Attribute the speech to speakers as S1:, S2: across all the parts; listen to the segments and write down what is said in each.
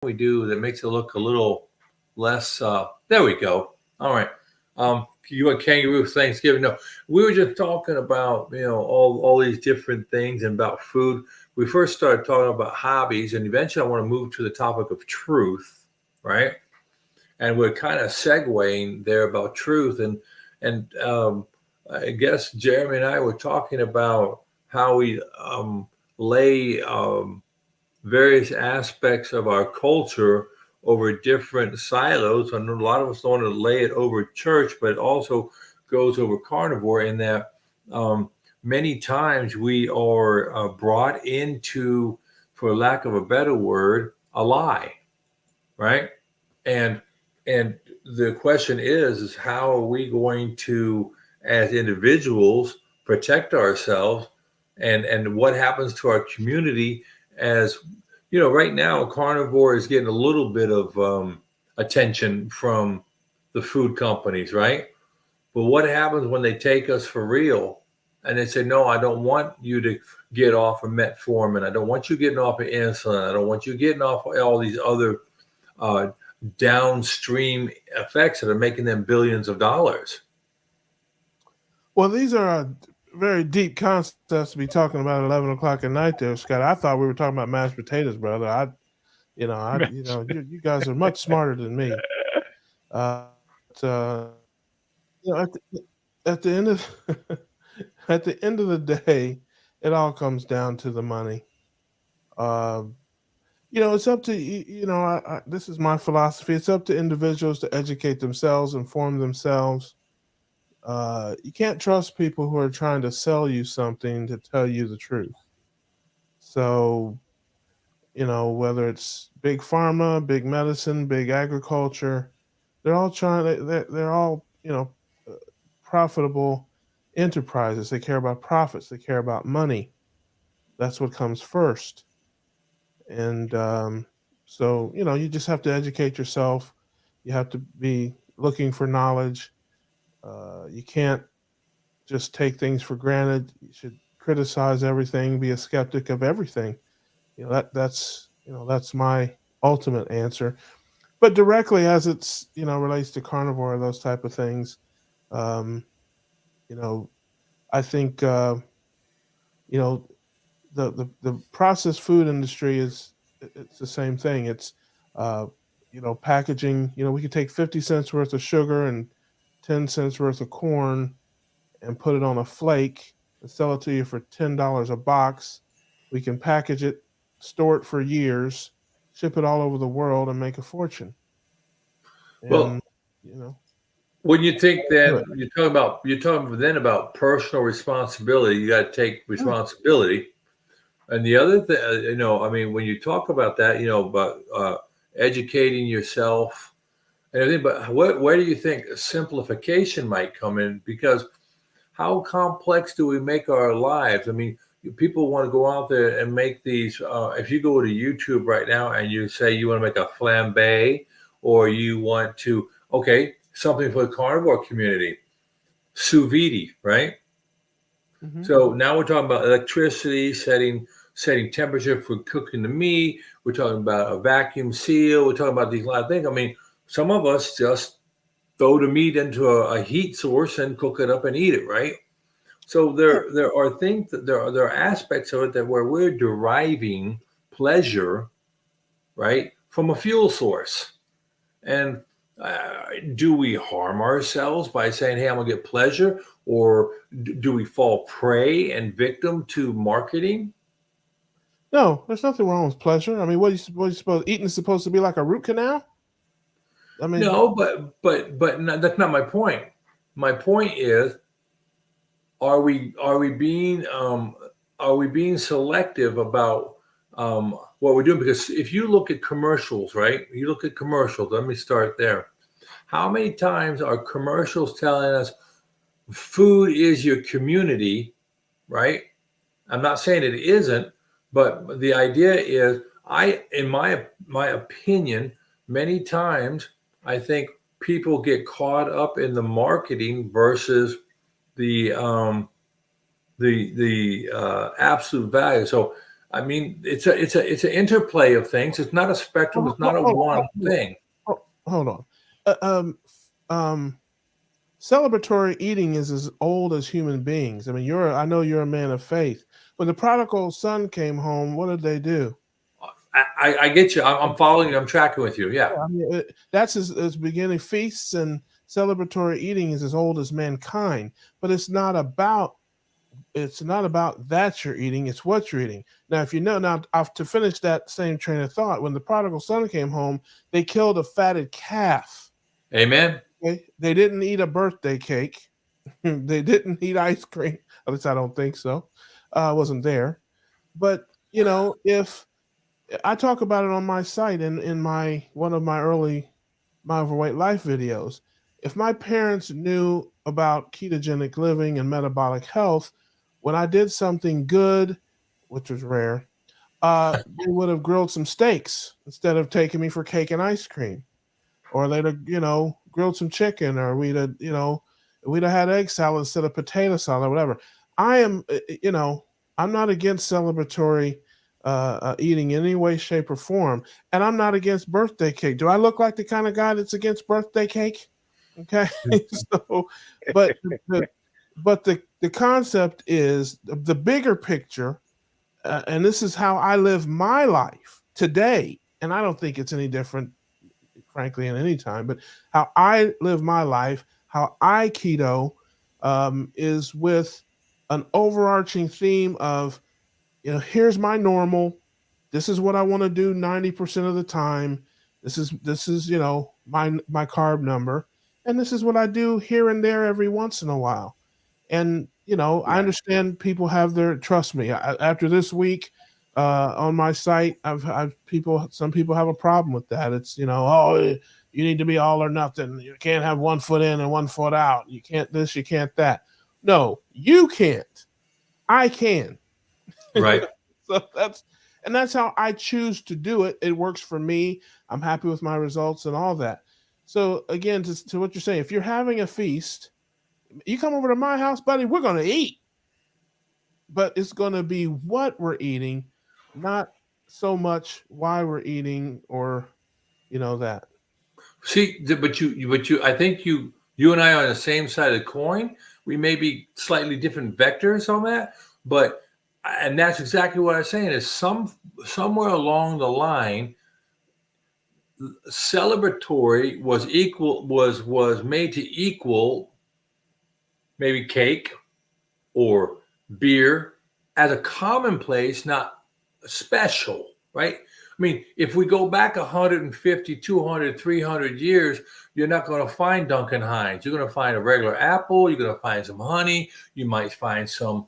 S1: we do that makes it look a little less? There we go. All right. You want kangaroo Thanksgiving? No, we were just talking about all these different things and about food. We first started talking about hobbies, and eventually I want to move to the topic of truth, right? And we're kind of segueing there about truth, and I guess Jeremy and I were talking about how we lay various aspects of our culture over different silos. And a lot of us don't want to lay it over church, but it also goes over carnivore in that many times we are brought into, for lack of a better word, a lie, right? And and the question is how are we going to, as individuals, protect ourselves, and what happens to our community as right now carnivore is getting a little bit of attention from the food companies, right? But what happens when they take us for real and they say, no, I don't want you to get off of metformin. I don't want you getting off of insulin. I don't want you getting off of all these other uh, downstream effects that are making them billions of dollars.
S2: Well, these are very deep concepts to be talking about at 11 o'clock at night, there, Scott. I thought we were talking about mashed potatoes, brother. You guys are much smarter than me. But, at the end of at the end of the day, it all comes down to the money. Uh, it's up to this is my philosophy. It's up to individuals to educate themselves, inform themselves. You can't trust people who are trying to sell you something to tell you the truth. So, whether it's big pharma, big medicine, big agriculture, they're all they're all, uh, profitable enterprises. They care about profits, they care about money. That's what comes first. And so, you just have to educate yourself. You have to be looking for knowledge. You can't just take things for granted. You should criticize everything, be a skeptic of everything. That's my ultimate answer. But directly as it's relates to carnivore, those type of things, um, you know, I think you know the processed food industry it's the same thing. It's uh, packaging. We could take 50 cents worth of sugar and 10 cents worth of corn and put it on a flake and sell it to you for $10 a box. We can package it, store it for years, ship it all over the world, and make a fortune.
S1: Well,
S2: And you know,
S1: when you think
S2: do it.
S1: then you're talking then about personal responsibility. You got to take
S2: Yeah.
S1: responsibility. And the other thing, I mean, when you talk about that, about educating yourself and everything, but where do you think simplification might come in? Because how complex do we make our lives? I mean, people want to go out there and make these. If you go to YouTube right now and you say you want to make a flambe, or you want to, okay, something for the carnivore community, sous vide, right?
S2: Hmm.
S1: So now we're talking about electricity, setting temperature for cooking the meat. We're talking about a vacuum seal. We're talking about these lot of things. I mean, some of us just throw the meat into a heat source and cook it up and eat it, right? So
S2: Yeah.
S1: there are things that there are aspects of it that where we're deriving pleasure, right, from a fuel source. And do we harm ourselves by saying, "Hey, I'm gonna get pleasure," or do we fall prey and victim to marketing?
S2: No, there's nothing wrong with pleasure. I mean, what you supposed eating is supposed to be like a root canal? I mean,
S1: No, but no, that's not my point. My point is, are we being selective about what we're doing? Because if you look at commercials, right? You look at commercials. Let me start there. How many times are commercials telling us food is your community, right? I'm not saying it isn't, but the idea is, in my opinion, many times I think people get caught up in the marketing versus the absolute value. So I mean, it's an interplay of things. It's not a spectrum. It's not a one thing.
S2: Hold on. Uh, um, Celebratory eating is as old as human beings. I mean, I know you're a man of faith. When the prodigal son came home, what did they do?
S1: I get you. I'm following you. I'm tracking with you. Yeah.
S2: I mean, that's as beginning. Feasts and celebratory eating is as old as mankind, but it's not about that you're eating, it's what you're eating. Now, if you know, now to finish that same train of thought, when the prodigal son came home, they killed a fatted calf.
S1: Amen.
S2: Okay? They didn't eat a birthday cake. They didn't eat ice cream. At least I don't think so. I wasn't there. But if I talk about it on my site in my one of my early My Overweight Life videos, if my parents knew about ketogenic living and metabolic health, when I did something good, which was rare, they would have grilled some steaks instead of taking me for cake and ice cream, or they'd have grilled some chicken, or we'd have had egg salad instead of potato salad, or whatever. I am I'm not against celebratory eating in any way, shape, or form, and I'm not against birthday cake. Do I look like the kind of guy that's against birthday cake? Okay, so but the concept is the bigger picture, and this is how I live my life today, and I don't think it's any different, frankly, in any time. But how I live my life, how I keto, is with an overarching theme of, here's my normal. This is what I want to do 90% of the time. This is my carb number, and this is what I do here and there every once in a while. And I understand people have trust me. After this week on my site, some people have a problem with that. It's oh, you need to be all or nothing. You can't have 1 foot in and 1 foot out. You can't this, you can't that. No, you can't. I can.
S1: Right.
S2: So that's how I choose to do it. It works for me. I'm happy with my results and all that. So again, to what you're saying, if you're having a feast, you come over to my house, buddy, we're going to eat. But it's going to be what we're eating, not so much why we're eating or that.
S1: See, I think you and I are on the same side of the coin. We may be slightly different vectors on that, and that's exactly what I'm saying is somewhere along the line, celebratory was made to equal maybe cake or beer as a commonplace, not special, right? I mean, if we go back 150, 200, 300 years, you're not going to find Duncan Hines. You're going to find a regular apple. You're going to find some honey. You might find some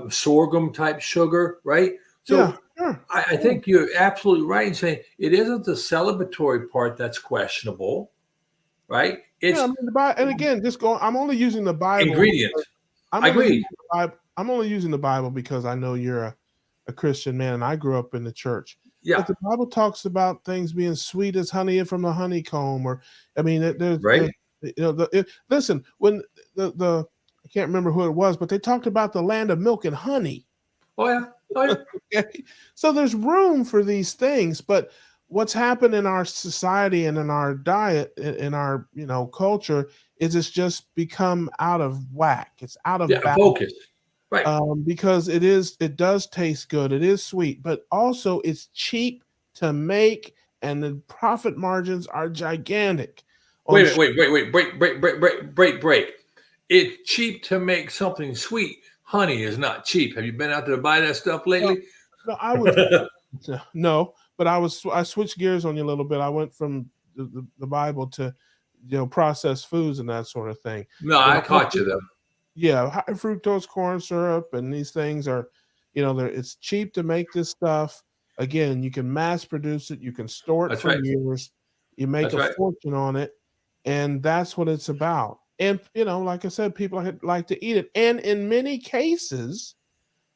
S1: sorghum type sugar, right? So
S2: yeah, sure.
S1: I think you're absolutely right in saying it isn't the celebratory part that's questionable, right? It's
S2: I mean, and again, I'm only using the Bible.
S1: ingredients.
S2: I agree. I'm only using the Bible because I know you're a Christian man, and I grew up in the church.
S1: Yeah.
S2: But the Bible talks about things being sweet as honey from the honeycomb, or I mean,
S1: Right.
S2: Listen, when the I can't remember who it was, but they talked about the land of milk and honey.
S1: Oh yeah.
S2: Okay. So there's room for these things, but what's happened in our society and in our diet, in our culture, is it's just become out of whack. It's out of balance.
S1: Focus. Right.
S2: Because it does taste good. It is sweet, but also it's cheap to make, and the profit margins are gigantic.
S1: Wait, break. It's cheap to make something sweet. Honey is not cheap. Have you been out there to buy that stuff lately?
S2: No, I was no, but I switched gears on you a little bit. I went from the Bible to processed foods and that sort of thing.
S1: No, I caught you though.
S2: Yeah, high fructose corn syrup and these things are, it's cheap to make this stuff. Again, you can mass produce it. You can store it for years. You make a fortune on it, and that's what it's about. And like I said, people like to eat it. And in many cases,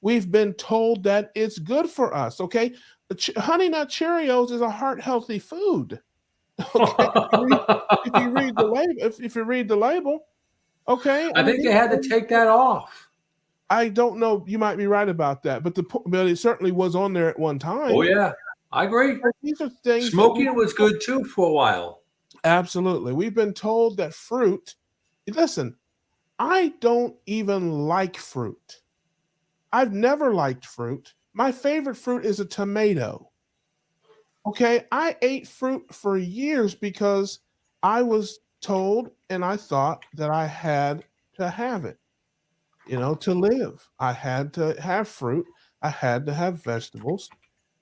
S2: we've been told that it's good for us. Okay, Honey Nut Cheerios is a heart healthy food. Okay, if you read the label, okay.
S1: I think they had to take that off.
S2: I don't know. You might be right about that, but but it certainly was on there at one
S1: Oh
S2: time.
S1: yeah, I agree.
S2: But these are things that we
S1: Smoking was good too for a while.
S2: absolutely. We've been told that fruit. Listen, I don't even like fruit. I've never liked fruit. My favorite fruit is a tomato. Okay, I ate fruit for years because I was told and I thought that I had to have it, to live. I had to have fruit. I had to have vegetables.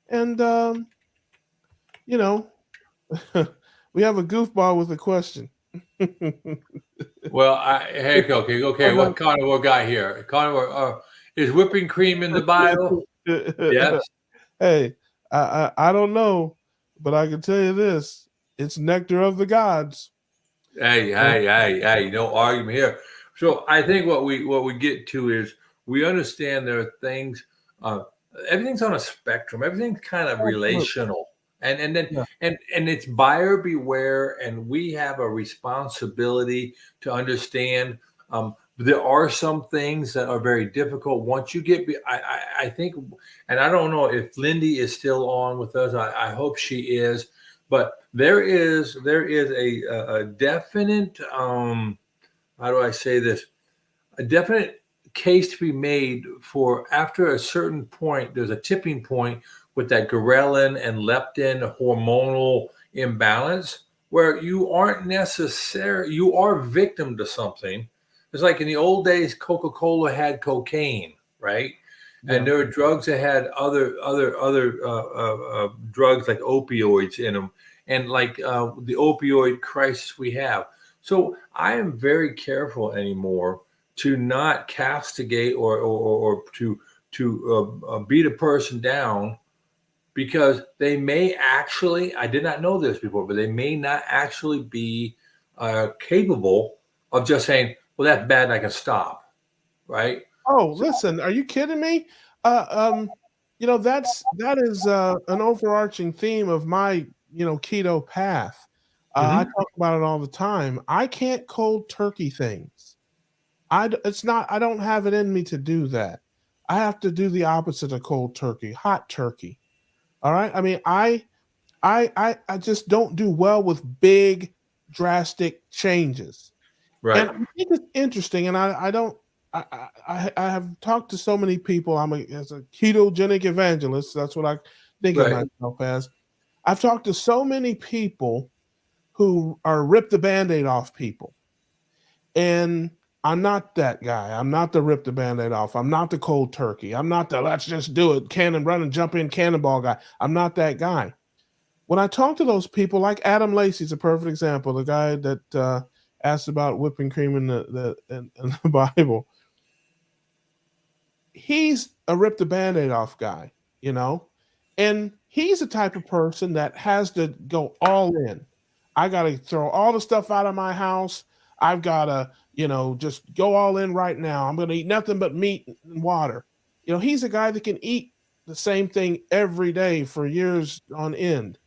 S2: And, you know, we have a goofball with a question.
S1: Well, hey, okay. What carnivore guy here? Carnivore, is whipping cream in the Bible? Yes.
S2: Hey, I don't know, but I can tell you this: it's nectar of the gods.
S1: Hey, no argument here. So I think what we get to is we understand there are things. Uh, Everything's on a spectrum. Everything's kind of
S2: Absolutely.
S1: relational, and then
S2: Yeah.
S1: and it's buyer beware, and we have a responsibility to understand. There are some things that are very difficult once you get. I think, and I don't know if Lindy is still on with us. I hope she is, but there is a definite how do I say this, a definite case to be made for after a certain point there's a tipping point with that ghrelin and leptin hormonal imbalance where you are victim to something. It's like in the old days Coca-Cola had cocaine, right? And
S2: Yeah.
S1: there were drugs that had other drugs like opioids in them, and like the opioid crisis we have. So I am very careful anymore to not castigate or to beat a person down because they may actually, I did not know this before, but they may not actually be capable of just saying, well, that's bad and I can stop, right?
S2: Oh,
S1: So,
S2: listen, are you kidding me? Uh, um, that is an overarching theme of my keto path. I
S1: mhm,
S2: talk about it all the time. I can't cold turkey things. It's not. I don't have it in me to do that. I have to do the opposite of cold turkey, hot turkey. All right. I mean, I just don't do well with big, drastic changes. And
S1: right,
S2: I think it's interesting, and I don't. I have talked to so many people. As a ketogenic evangelist. That's what I think of
S1: right,
S2: myself as. I've talked to so many people who are rip the band-aid off people. And I'm not that guy. I'm not the rip the band-aid off. I'm not the cold turkey. I'm not the let's just do it, cannon run and jump in cannonball guy. I'm not that guy. When I talk to those people, like Adam Lacey's a perfect example, the guy that asked about whipping cream in in the Bible. He's a rip the band-aid off guy, you know, and he's the type of person that has to go all in. I got to throw all the stuff out of my house. I've got to, just go all in right now. I'm going to eat nothing but meat and water. He's a guy that can eat the same thing every day for years on end.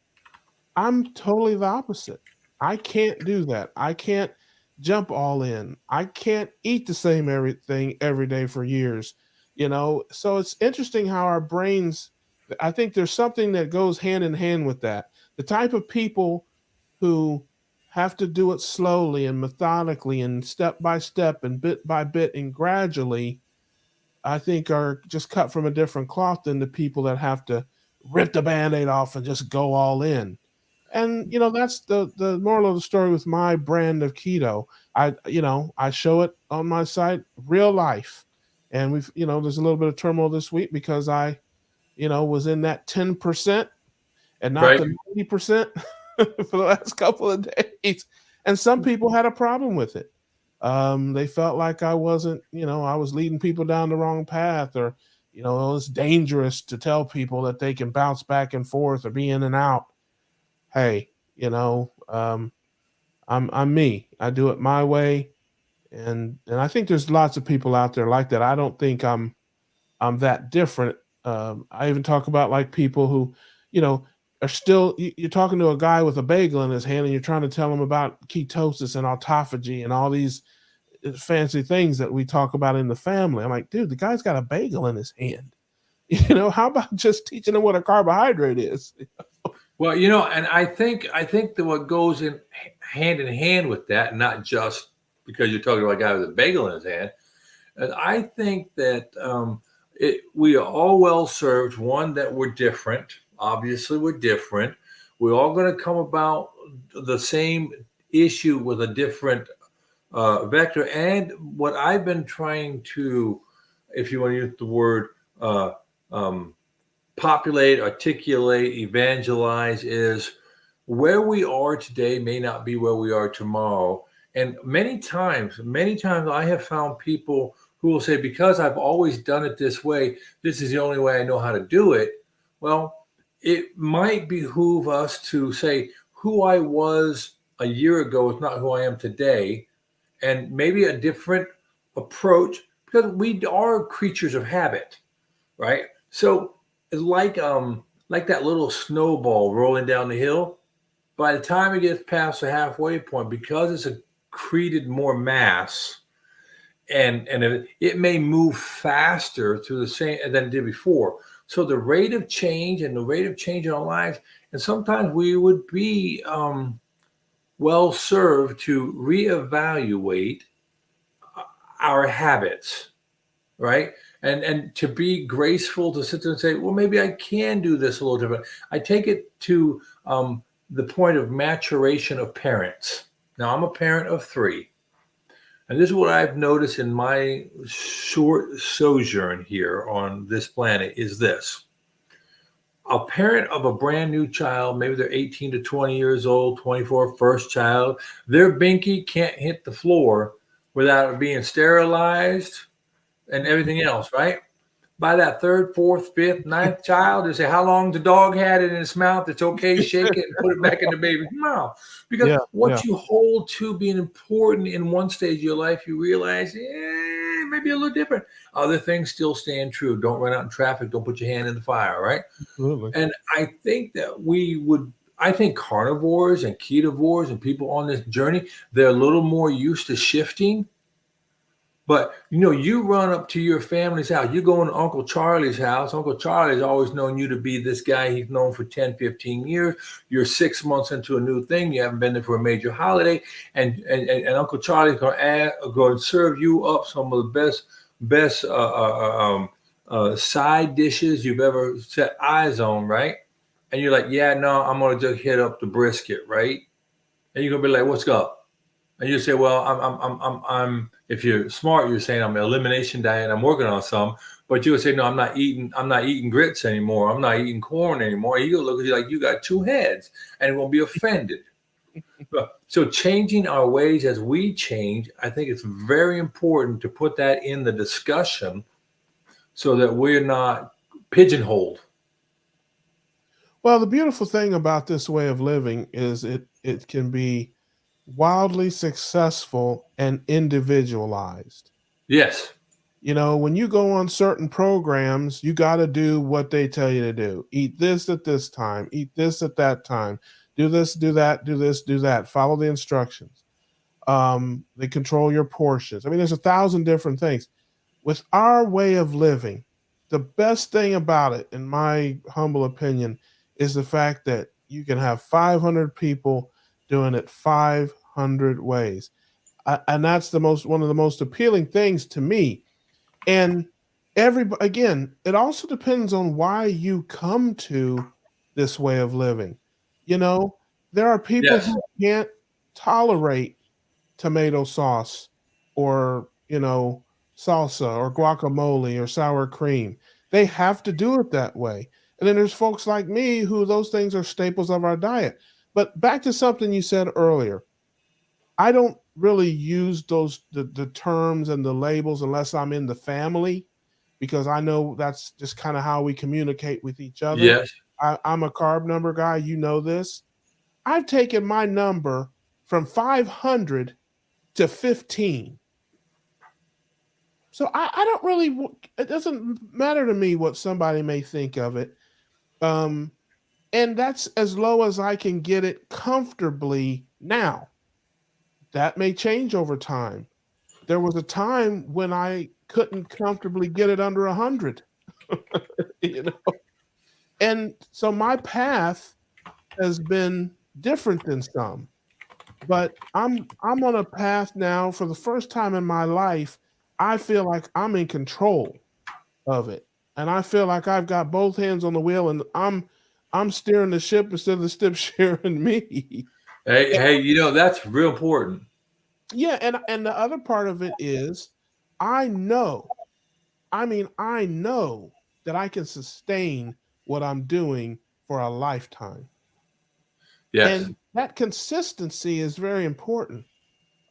S2: I'm totally the opposite. I can't do that. I can't jump all in. I can't eat the same everything every day for years. So it's interesting how our brains, I think there's something that goes hand in hand with that. The type of people who have to do it slowly and methodically and step by step and bit by bit and gradually, I think are just cut from a different cloth than the people that have to rip the band-aid off and just go all in. And that's the moral of the story with my brand of keto. I show it on my site, real life. And there's a little bit of turmoil this week because I was in that 10% and not
S1: right.
S2: the 90% for the last couple of days. And some people had a problem with it. They felt like I wasn't, I was leading people down the wrong path, or it's dangerous to tell people that they can bounce back and forth or be in and out. Hey, I'm me. I do it my way, and I think there's lots of people out there like that. I don't think I'm that different. I even talk about like people who, you know, are still you're talking to a guy with a bagel in his hand and you're trying to tell him about ketosis and autophagy and all these fancy things that we talk about in the family. I'm like, dude, the guy's got a bagel in his hand. You know, how about just teaching him what a carbohydrate is?
S1: Well, and I think that what goes in hand with that, not just because you're talking about a guy with a bagel in his hand, and I think that we are all well served. One, that we're different. Obviously, we're different. We're all going to come about the same issue with a different vector. And what I've been trying to, if you want to use the word, uh, um, populate, articulate, evangelize, is where we are today may not be where we are tomorrow. And many times I have found people who will say, because I've always done it this way, this is the only way I know how to do it. Well, it might behoove us to say, who I was a year ago is not who I am today, and maybe a different approach, because we are creatures of habit, right? So it's like that little snowball rolling down the hill. By the time it gets past the halfway point, because it's accreted more mass, and it may move faster through the same than it did before. So the rate of change and the rate of change in our lives, and sometimes we would be well served to reevaluate our habits, right? And to be graceful, to sit there and say, well, maybe I can do this a little different. I take it to the point of maturation of parents. Now, I'm a parent of three. And this is what I've noticed in my short sojourn here on this planet is this. A parent of a brand new child, maybe they're 18 to 20 years old, 24, first child, their binky can't hit the floor without it being sterilized and everything else, right? By that third, fourth, fifth, ninth child, they say, how long the dog had it in its mouth, it's okay, shake it and put it back in the baby's mouth. Because
S2: Yeah, yeah.
S1: what you hold to being important in one stage of your life, you realize, maybe a little different. Other things still stand true. Don't run out in traffic. Don't put your hand in the fire, right?
S2: Absolutely.
S1: And I think that I think carnivores and ketovores and people on this journey, they're a little more used to shifting. But you run up to your family's house. You go into Uncle Charlie's house. Uncle Charlie's always known you to be this guy he's known for 10, 15 years. You're 6 months into a new thing. You haven't been there for a major holiday. And Uncle Charlie's going to serve you up some of the best side dishes you've ever set eyes on, right? And you're like, yeah, no, I'm going to just hit up the brisket, right? And you're going to be like, what's up? And you say, well, I'm. If you're smart, you're saying I'm an elimination diet. I'm working on some, but you would say, no, I'm not eating grits anymore. I'm not eating corn anymore. You look at you like you got two heads, and it won't be offended. So changing our ways as we change, I think it's very important to put that in the discussion, so that we're not pigeonholed.
S2: Well, the beautiful thing about this way of living is it can be wildly successful and individualized.
S1: Yes.
S2: You know, when you go on certain programs, you got to do what they tell you to do. Eat this at this time, eat this at that time, do this, do that, do this, do that. Follow the instructions. They control your portions. I mean, there's 1,000 different things. With our way of living, the best thing about it, in my humble opinion, is the fact that you can have 500 people doing it 500 ways. And that's one of the most appealing things to me. And again, it also depends on why you come to this way of living. You know, there are people
S1: Yes.
S2: who can't tolerate tomato sauce or, salsa or guacamole or sour cream. They have to do it that way. And then there's folks like me who those things are staples of our diet. But back to something you said earlier, I don't really use the terms and the labels unless I'm in the family, because I know that's just kind of how we communicate with each other.
S1: Yes.
S2: I'm a carb number guy, you know this. I've taken my number from 500 to 15. So I don't really, it doesn't matter to me what somebody may think of it. Um, and that's as low as I can get it comfortably now. That may change over time. there was a time when I couldn't comfortably get it under 100. You know, and so my path has been different than some, but I'm on a path now for the first time in my life. I feel like I'm in control of it, and I feel like I've got both hands on the wheel, and I'm steering the ship instead of the ship steering me.
S1: Hey, that's real important.
S2: Yeah, and the other part of it is I know, I know that I can sustain what I'm doing for a lifetime.
S1: Yes,
S2: And that consistency is very important.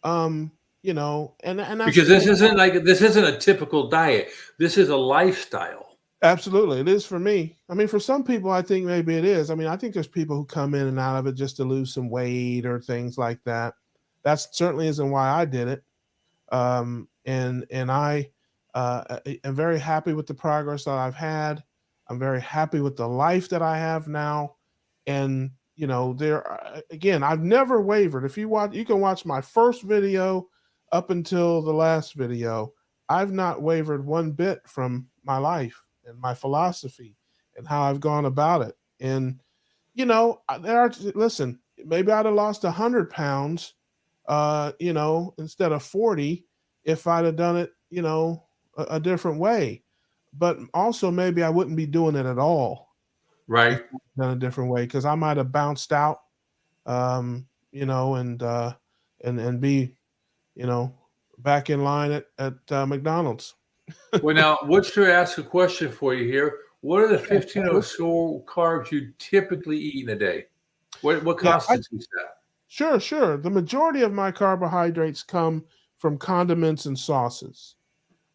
S2: Um, and that's
S1: because
S2: really
S1: this isn't a typical diet. This is a lifestyle.
S2: absolutely it is for me. I mean, for some people, I think maybe it is. I mean, I think there's people who come in and out of it just to lose some weight or things like that. That certainly isn't why I did it. And I am very happy with the progress that I've had. I'm very happy with the life that I have now, and again, I've never wavered. If you watch, you can watch my first video up until the last video. I've not wavered one bit from my life and my philosophy and how I've gone about it. And there are listen. Maybe I'd have lost 100 pounds, instead of 40 if I'd have done it, a different way. But also maybe I wouldn't be doing it at all if
S1: Right.
S2: I'd done a different way because I might have bounced out, and be, you know, back in line at McDonald's.
S1: Well, now, what's to ask a question for you here? What are the 15 or so carbs you typically eat in a day? What
S2: Yeah,
S1: constitutes that?
S2: sure. The majority of my carbohydrates come from condiments and sauces.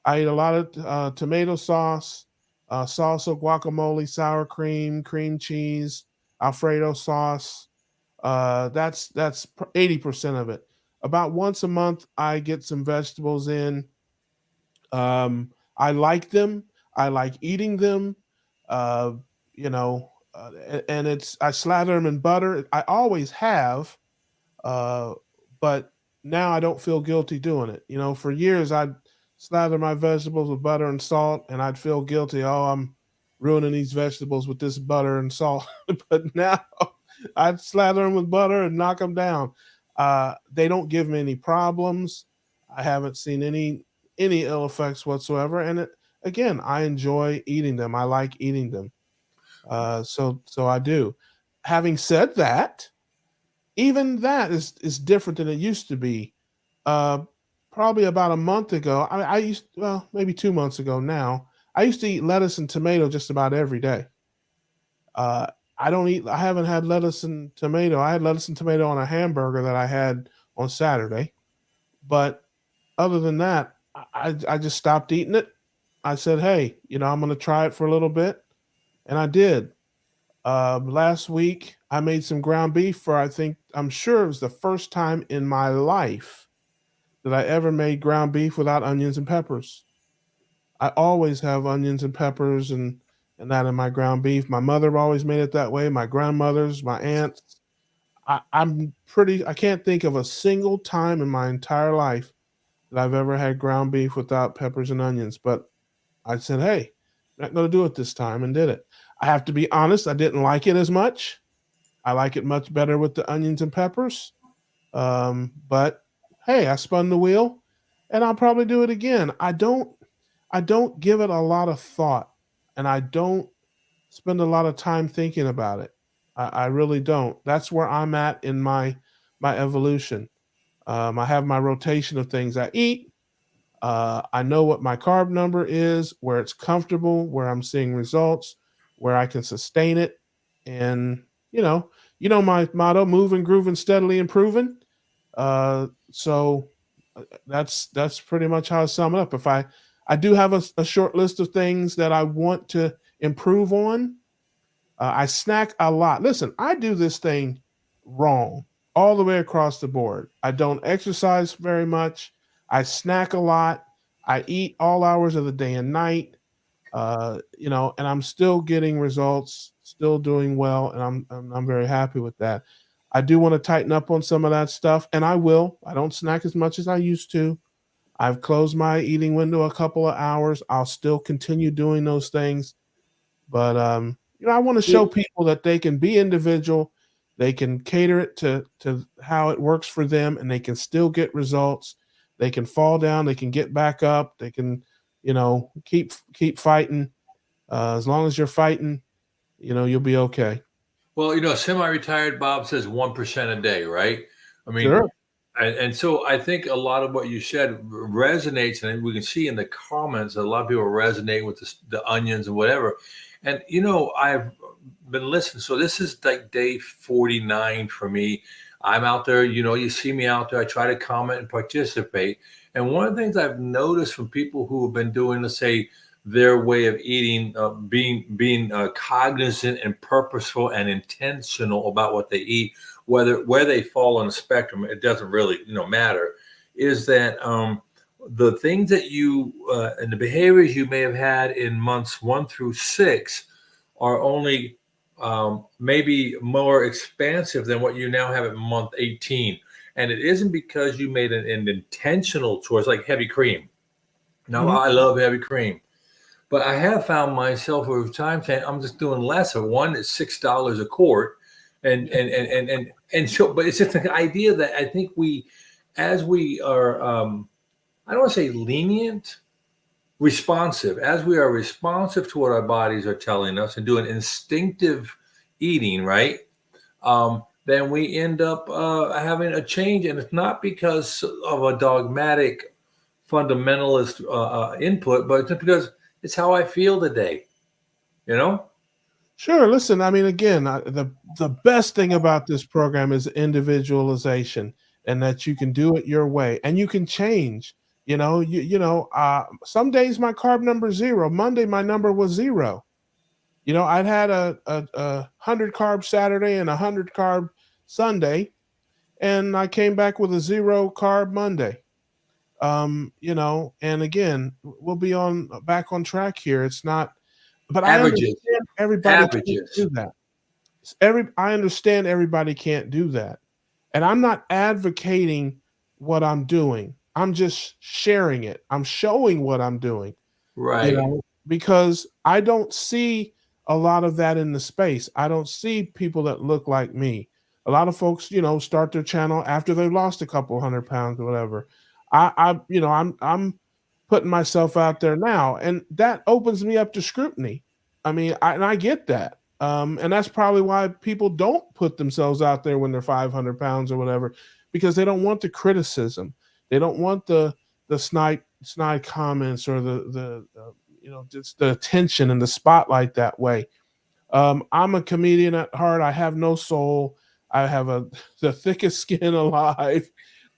S2: I eat a lot of tomato sauce, salsa, guacamole, sour cream, cream cheese, Alfredo sauce. That's 80% of it. About once a month, I get some vegetables in. I like them. I like eating them. Uh, and it's I slather them in butter. I always have, uh, but now I don't feel guilty doing it. For years I'd slather my vegetables with butter and salt, and I'd feel guilty. Oh, I'm ruining these vegetables with this butter and salt. But now I'd slather them with butter and knock them down. They don't give me any problems. I haven't seen any ill effects whatsoever. And again, I enjoy eating them. I like eating them. So I do. Having said that, even that is different than it used to be. Uh, Probably about a month ago, I used well maybe 2 months ago now. I used to eat lettuce and tomato just about every day. Uh, I don't eat. I haven't had lettuce and tomato. I had lettuce and tomato on a hamburger that I had on Saturday, but other than that, I just stopped eating it. I said, hey, I'm going to try it for a little bit, and I did. Last week, I made some ground beef for, I'm sure it was the first time in my life that I ever made ground beef without onions and peppers. I always have onions and peppers and that in my ground beef. My mother always made it that way. My grandmothers, my aunts. I can't think of a single time in my entire life that I've ever had ground beef without peppers and onions. But I said, hey, I'm not going to do it this time, and did it. I have to be honest, I didn't like it as much. I like it much better with the onions and peppers. But hey, I spun the wheel, and I'll probably do it again. I don't give it a lot of thought, and I don't spend a lot of time thinking about it. I really don't. That's where I'm at in my evolution. I have my rotation of things I eat. I know what my carb number is, where it's comfortable, where I'm seeing results, where I can sustain it, and my motto: moving, grooving, steadily improving. So that's pretty much how I sum it up. If I do have a short list of things that I want to improve on. I snack a lot. Listen, I do this thing wrong all the way across the board. I don't exercise very much. I snack a lot. I eat all hours of the day and night. And I'm still getting results, still doing well, and I'm very happy with that. I do want to tighten up on some of that stuff, and I will. I don't snack as much as I used to. I've closed my eating window a couple of hours. I'll still continue doing those things, but I want to show people that they can be individual, they can cater it to how it works for them, and they can still get results. They can fall down, they can get back up, they can, keep fighting. As long as you're fighting, you'll be okay.
S1: Well, semi-retired Bob says 1% a day, right? I mean,
S2: Sure.
S1: and so I think a lot of what you said resonates, and we can see in the comments that a lot of people resonate with the onions and whatever. And I've been listening. So this is like day 49 for me. I'm out there. You see me out there. I try to comment and participate. And one of the things I've noticed from people who have been doing, let's say, their way of eating, being cognizant and purposeful and intentional about what they eat, where they fall on the spectrum, it doesn't really matter. Is that the things that you and the behaviors you may have had in months 1 through 6 are only maybe more expansive than what you now have at month 18. And it isn't because you made an intentional choice, like heavy cream. Now,
S2: Mhm.
S1: I love heavy cream. But I have found myself over time saying I'm just doing less of one. It's $6 a quart, and so. But it's just the idea that I think as we are, I don't want to say lenient, responsive. As we are responsive to what our bodies are telling us and doing instinctive eating, right? Then we end up having a change, and it's not because of a dogmatic fundamentalist input, but it's because it's how I feel today. You know?
S2: Sure. Listen, I mean, again, the best thing about this program is individualization, and that you can do it your way, and you can change. Some days my carb number is 0. Monday my number was 0. I'd had a 100 carb Saturday and 100 carb Sunday, and I came back with a 0 carb Monday. And again, we'll be on back on track here. It's not, but I
S1: Averages.
S2: understand everybody can't
S1: Averages.
S2: do that. I understand everybody can't do that. And I'm not advocating what I'm doing. I'm just sharing it. I'm showing what I'm doing,
S1: Right.
S2: because I don't see a lot of that in the space. I don't see people that look like me. A lot of folks, start their channel after they've lost a couple 100 pounds or whatever. I'm putting myself out there now, and that opens me up to scrutiny. I mean, I get that. And that's probably why people don't put themselves out there when they're 500 pounds or whatever, because they don't want the criticism. They don't want the snide comments, or just the attention and the spotlight that way. I'm a comedian at heart. I have no soul. I have the thickest skin alive.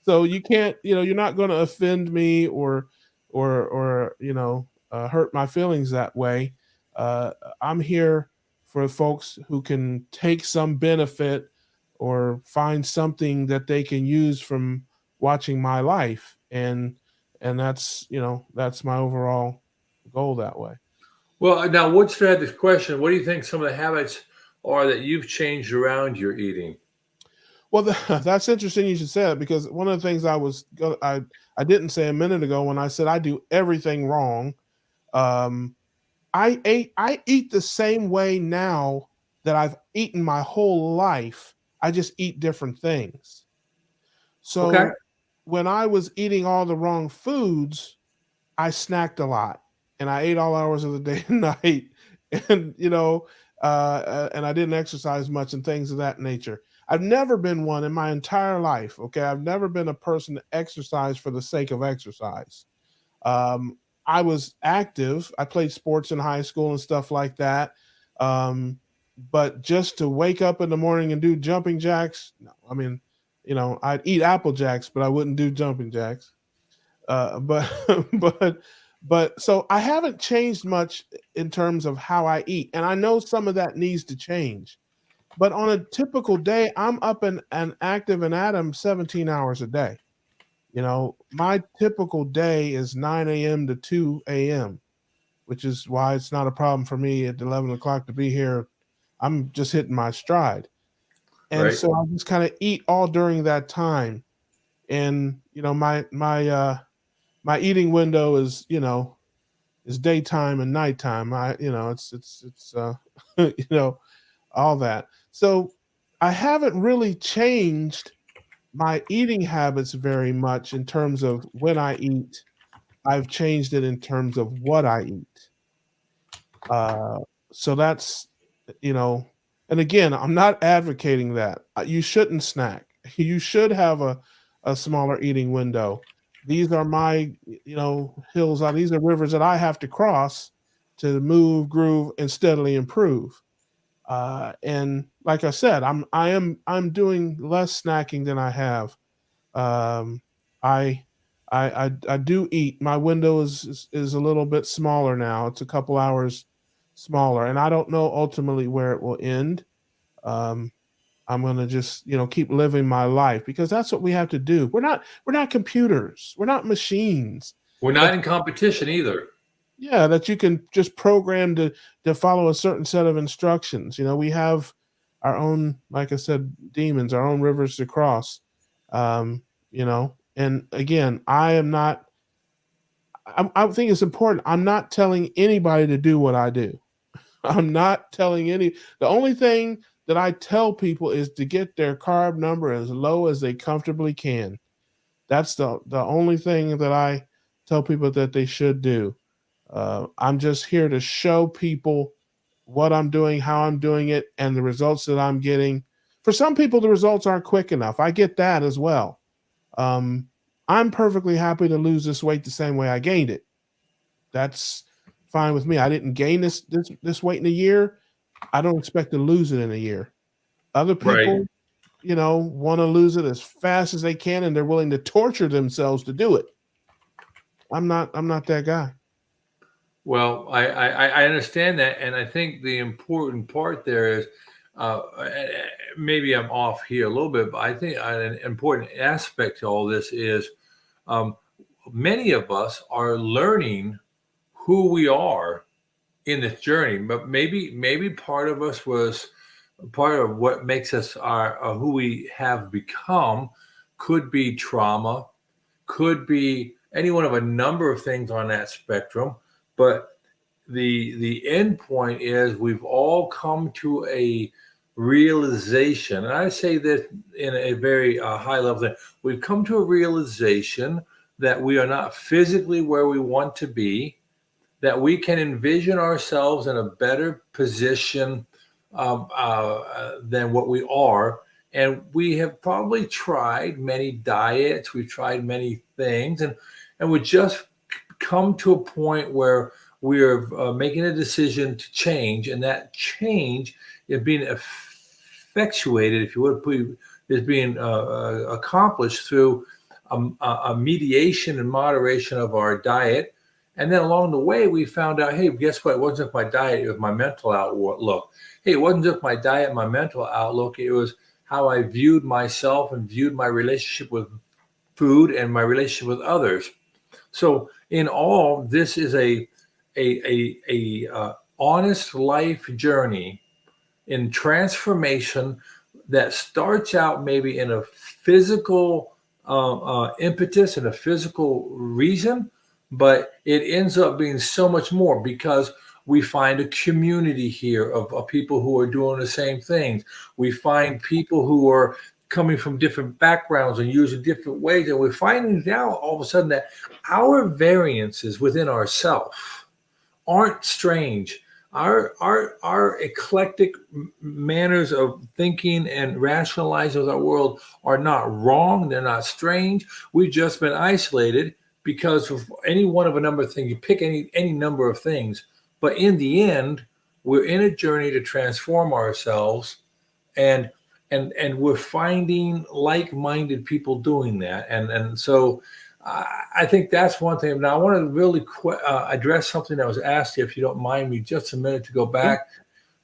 S2: So you can't, you're not going to offend me, or hurt my feelings that way. Uh, I'm here for folks who can take some benefit or find something that they can use from watching my life, and that's my overall goal that way.
S1: Well, now, what's this question? What do you think some of the habits are that you've changed around your eating?
S2: Well, that's interesting you should say that, because one of the things I didn't say a minute ago when I said I do everything wrong. Um, I eat the same way now that I've eaten my whole life. I just eat different things.
S1: Okay.
S2: So when I was eating all the wrong foods, I snacked a lot, and I ate all hours of the day and night, and and I didn't exercise much and things of that nature. I've never been one in my entire life. Okay, I've never been a person to exercise for the sake of exercise. Um, I was active. I played sports in high school and stuff like that. Um, but just to wake up in the morning and do jumping jacks, no. I mean, I'd eat apple jacks, but I wouldn't do jumping jacks. But but so I haven't changed much in terms of how I eat, and I know some of that needs to change. But on a typical day, I'm up and active and at 'em 17 hours a day. My typical day is 9 a.m. to 2 a.m., which is why it's not a problem for me at 11 o'clock to be here. I'm just hitting my stride. And
S1: Right.
S2: so I just kind of eat all during that time. And, my my eating window is, is daytime and nighttime. It's all that. So I haven't really changed my eating habits very much in terms of when I eat. I've changed it in terms of what I eat. Uh, so that's, you know, and again, I'm not advocating that. You shouldn't snack. You should have a smaller eating window. These are my, hills. These are rivers that I have to cross to move, groove, and steadily improve. And like I said, I'm doing less snacking than I have. Um, I I do eat. My window is a little bit smaller now. It's a couple hours smaller, and I don't know ultimately where it will end. Um, I'm gonna just keep living my life because that's what we have to do. We're not computers. We're not machines.
S1: We're
S2: That
S1: not in competition either.
S2: Yeah, that you can just program to follow a certain set of instructions. We have our own, like I said, demons, our own rivers to cross. And again, I think it's important. I'm not telling anybody to do what I do. I'm not telling the only thing that I tell people is to get their carb number as low as they comfortably can. That's the only thing that I tell people that they should do. I'm just here to show people what I'm doing, how I'm doing it, and the results that I'm getting. For some people, the results aren't quick enough. I get that as well. Um, I'm perfectly happy to lose this weight the same way I gained it. That's fine with me. I didn't gain this weight in a year. I don't expect to lose it in a year. Other
S1: Right.
S2: people, want to lose it as fast as they can, and they're willing to torture themselves to do it. I'm not that guy.
S1: Well, I understand that, and I think the important part there is, uh, maybe I'm off here a little bit, but I think an important aspect to all this is, um, many of us are learning who we are in this journey, but maybe part of us was part of what makes us our who we have become could be trauma, could be any one of a number of things on that spectrum, but the end point is we've all come to a realization, and I say this in a very high level, that we've come to a realization that we are not physically where we want to be, that we can envision ourselves in a better position than what we are. And we have probably tried many diets, we've tried many things, and we just come to a point where we're making a decision to change, and that change is being effectuated, if you would, is being accomplished through a mediation and moderation of our diet. And then along the way, we found out, hey, guess what? It wasn't just my diet, it was my mental outlook. Hey, it wasn't just my diet, my mental outlook, it was how I viewed myself and viewed my relationship with food and my relationship with others. So in all, this is a honest life journey in transformation that starts out maybe in a physical impetus and a physical reason, but it ends up being so much more because we find a community here of people who are doing the same things. We find people who are coming from different backgrounds and using different ways. And we're finding now all of a sudden that our variances within ourselves aren't strange. Our eclectic manners of thinking and rationalizing with our world are not wrong. They're not strange. We've just been isolated because of any one of a number of things. You pick any number of things, but in the end, we're in a journey to transform ourselves, and we're finding like-minded people doing that, and so I think that's one thing. Now, I want to really address something that was asked you, if you don't mind me just a minute to go
S2: Yeah.
S1: back.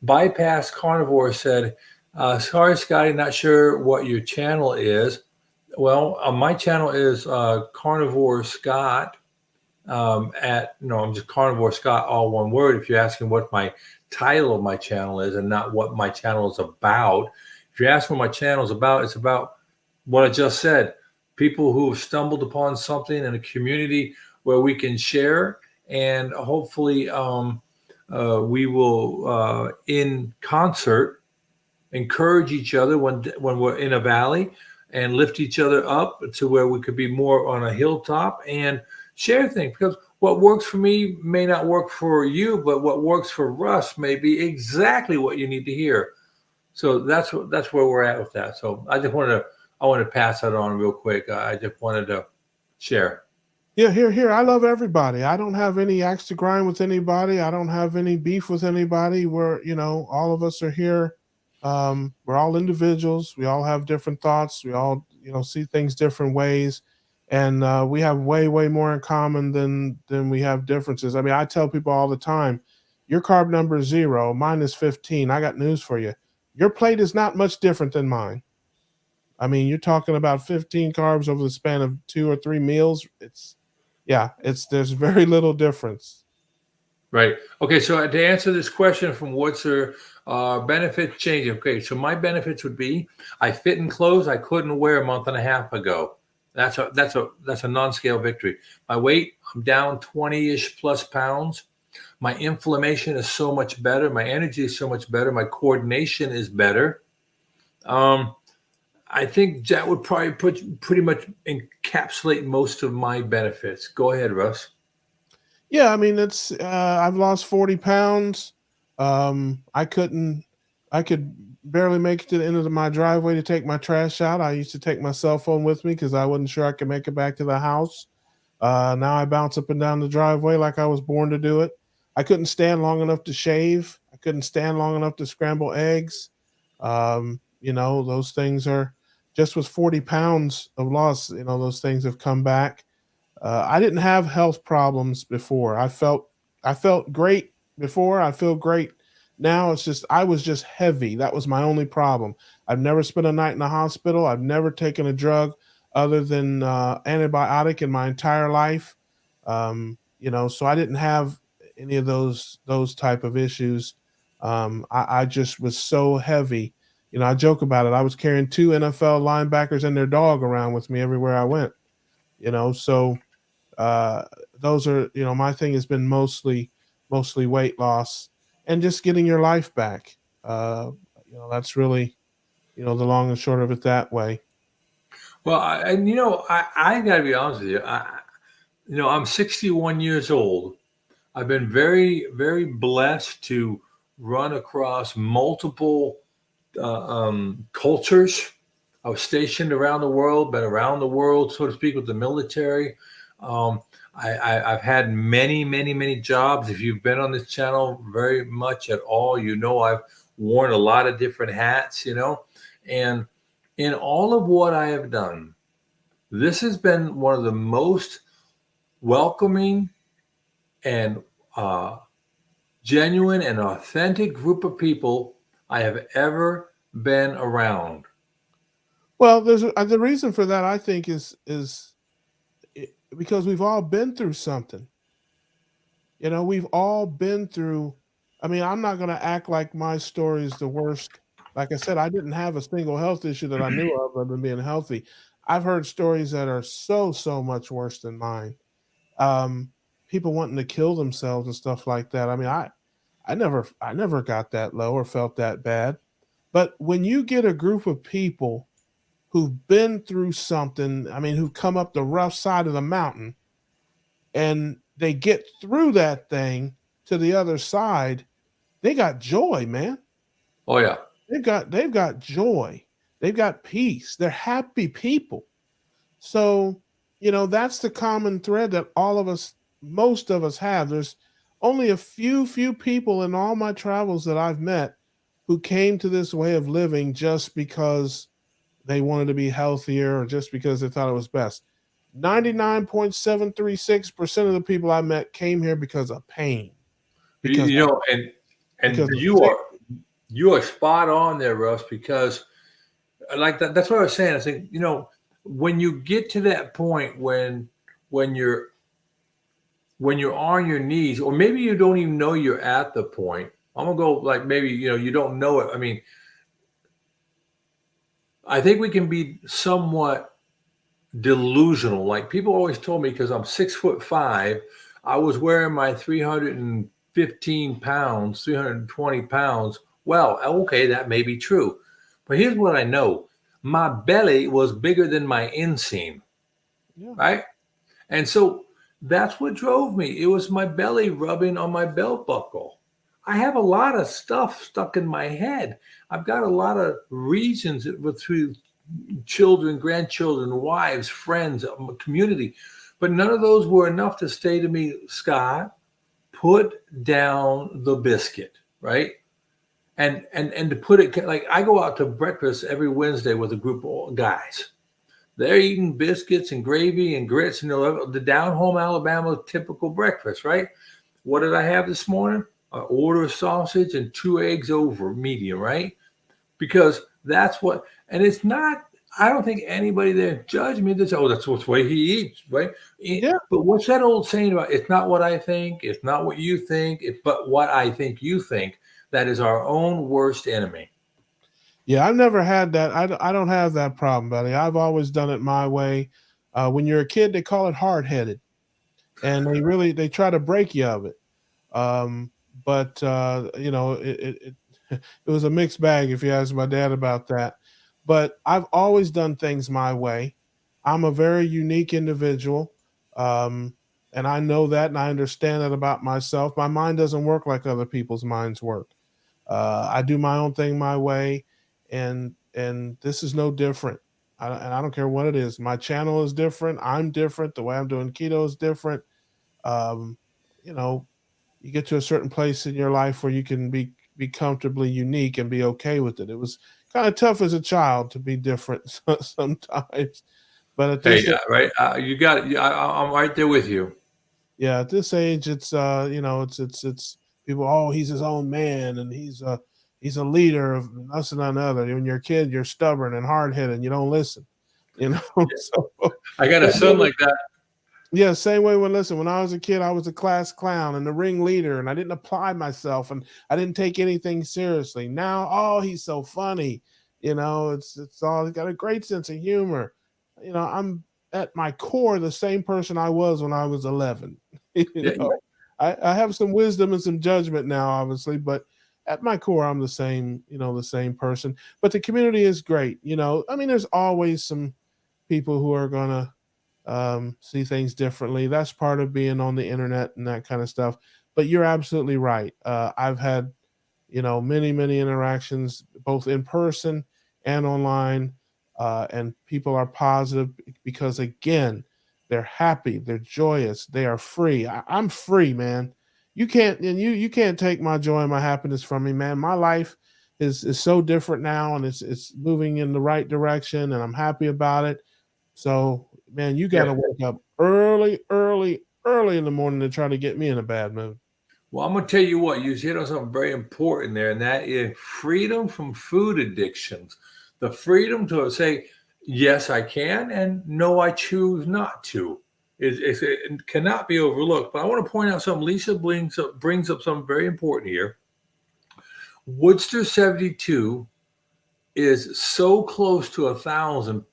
S1: Bypass Carnivore said, sorry, Scotty, not sure what your channel is. Well, my channel is Carnivore Scott. I'm just Carnivore Scott, all one word. If you're asking what my title of my channel is and not what my channel is about, if you're asking what my channel is about, it's about what I just said. People who have stumbled upon something in a community where we can share, and hopefully we will in concert encourage each other when we're in a valley, and lift each other up to where we could be more on a hilltop and share things, because what works for me may not work for you, but what works for Russ may be exactly what you need to hear. So that's where we're at with that. So I wanted to pass that on real quick. I just wanted to share.
S2: Yeah, here. I love everybody. I don't have any axe to grind with anybody. I don't have any beef with anybody. We're, all of us are here. We're all individuals. We all have different thoughts. We all, see things different ways, and we have way, way more in common than we have differences. I mean, I tell people all the time, your carb number is 0, mine is 15. I got news for you. Your plate is not much different than mine. I mean, you're talking about 15 carbs over the span of 2 or 3 meals. There's very little difference.
S1: Right. Okay. So to answer this question from what's your benefit change? Okay. So my benefits would be I fit in clothes I couldn't wear a month and a half ago. That's a non-scale victory. My weight, I'm down 20-ish plus pounds. My inflammation is so much better. My energy is so much better. My coordination is better. I think that would probably pretty much encapsulate most of my benefits. Go ahead, Russ.
S2: Yeah, I mean, I've lost 40 pounds. I could barely make it to the end of my driveway to take my trash out. I used to take my cell phone with me because I wasn't sure I could make it back to the house. Now I bounce up and down the driveway like I was born to do it. I couldn't stand long enough to shave. I couldn't stand long enough to scramble eggs. Those things are just with 40 pounds of loss, those things have come back. I didn't have health problems before. I felt great before. I feel great now. It's just I was just heavy. That was my only problem. I've never spent a night in the hospital. I've never taken a drug other than antibiotic in my entire life. So I didn't have any of those type of issues. I just was so heavy. I joke about it. I was carrying 2 NFL linebackers and their dog around with me everywhere I went. So uh, those are, my thing has been mostly weight loss and just getting your life back. That's really, the long and short of it that way.
S1: Well, I got to be honest with you. I'm 61 years old. I've been very, very blessed to run across multiple cultures. I was stationed around the world, been around the world, so to speak, with the military. Um, I've had many, many, many jobs. If you've been on this channel very much at all, I've worn a lot of different hats, and in all of what I have done, this has been one of the most welcoming and genuine and authentic group of people I have ever been around.
S2: Well, there's the reason for that. I think because we've all been through something. We've all been through. I mean, I'm not going to act like my story is the worst. Like I said, I didn't have a single health issue that I knew of other than being healthy. I've heard stories that are so much worse than mine. Um, People wanting to kill themselves and stuff like that. I mean, I never got that low or felt that bad. But when you get a group of people who've been through something, I mean, who've come up the rough side of the mountain and they get through that thing to the other side, they got joy, man.
S1: Oh yeah.
S2: They've got joy. They've got peace. They're happy people. So, that's the common thread that most of us have. There's only a few people in all my travels that I've met who came to this way of living just because they wanted to be healthier or just because they thought it was best. 99.736% of the people I met came here because of pain.
S1: You,
S2: Because
S1: you know, and
S2: because
S1: and
S2: of
S1: you
S2: sick.
S1: are spot on there, Russ, because like that's what I was saying. I think, when you get to that point when you're when you're on your knees, or maybe you don't even know you're at the point. I'm gonna go like maybe you don't know it. I mean, I think we can be somewhat delusional. Like people always told me because I'm 6'5", I was wearing my 315 pounds, 320 pounds. Well, okay, that may be true. But here's what I know. My belly was bigger than my inseam,
S2: Yeah.
S1: right? And so that's what drove me. It was my belly rubbing on my belt buckle. I have a lot of stuff stuck in my head. I've got a lot of reasons through children, grandchildren, wives, friends, community. But none of those were enough to say to me, Scott, put down the biscuit, right? And to put it like I go out to breakfast every Wednesday with a group of guys. They're eating biscuits and gravy and grits and the down home Alabama typical breakfast, right? What did I have this morning? An order of sausage and 2 eggs over medium, right? Because that's what, and it's not, I don't think anybody there judged me. They say, oh, that's the way he eats, right?
S2: Yeah.
S1: But what's that old saying about it's not what I think, it's not what you think, but what I think you think. That is our own worst enemy.
S2: Yeah, I've never had that. I don't have that problem, buddy. I've always done it my way. When you're a kid, they call it hard headed, and they try to break you of it. Um, but it was a mixed bag if you ask my dad about that. But I've always done things my way. I'm a very unique individual. Um, and I know that and I understand that about myself. My mind doesn't work like other people's minds work. I do my own thing my way, and this is no different. And I don't care what it is. My channel is different. I'm different. The way I'm doing keto is different. Um, you know, you get to a certain place in your life where you can be comfortably unique and be okay with it. It was kind of tough as a child to be different sometimes, but at
S1: Hey,
S2: this
S1: right? You got it. I'm right there with you.
S2: yeah, at this age, it's it's people. Oh, he's his own man, and he's a leader of us and another. When you're a kid, you're stubborn and hard headed, and you don't listen. You know, so
S1: I got a
S2: same
S1: son
S2: way,
S1: like that.
S2: yeah, same way. When I was a kid, I was a class clown and the ring leader, and I didn't apply myself, and I didn't take anything seriously. Now, oh, he's so funny. It's all he's got a great sense of humor. I'm at my core the same person I was when I was 11. you
S1: Yeah,
S2: know, I have some wisdom and some judgment now, obviously, but at my core, I'm the same. The same person. But the community is great. I mean, there's always some people who are gonna see things differently. That's part of being on the internet and that kind of stuff. But you're absolutely right. I've had, many, many interactions, both in person and online. And people are positive because, again, they're happy, they're joyous, they are free. I'm free, man. You can't take my joy and my happiness from me, man. My life is so different now, and it's moving in the right direction, and I'm happy about it. So, man, you got
S1: yeah.
S2: to wake up early, early, early in the morning to try to get me in a bad mood.
S1: Well, I'm gonna tell you what, you hit on something very important there, and that is freedom from food addictions. The freedom to say, yes, I can, and no, I choose not to. It cannot be overlooked. But I want to point out something. Lisa brings up something very important here. Woodster 72 is so close to 1,000.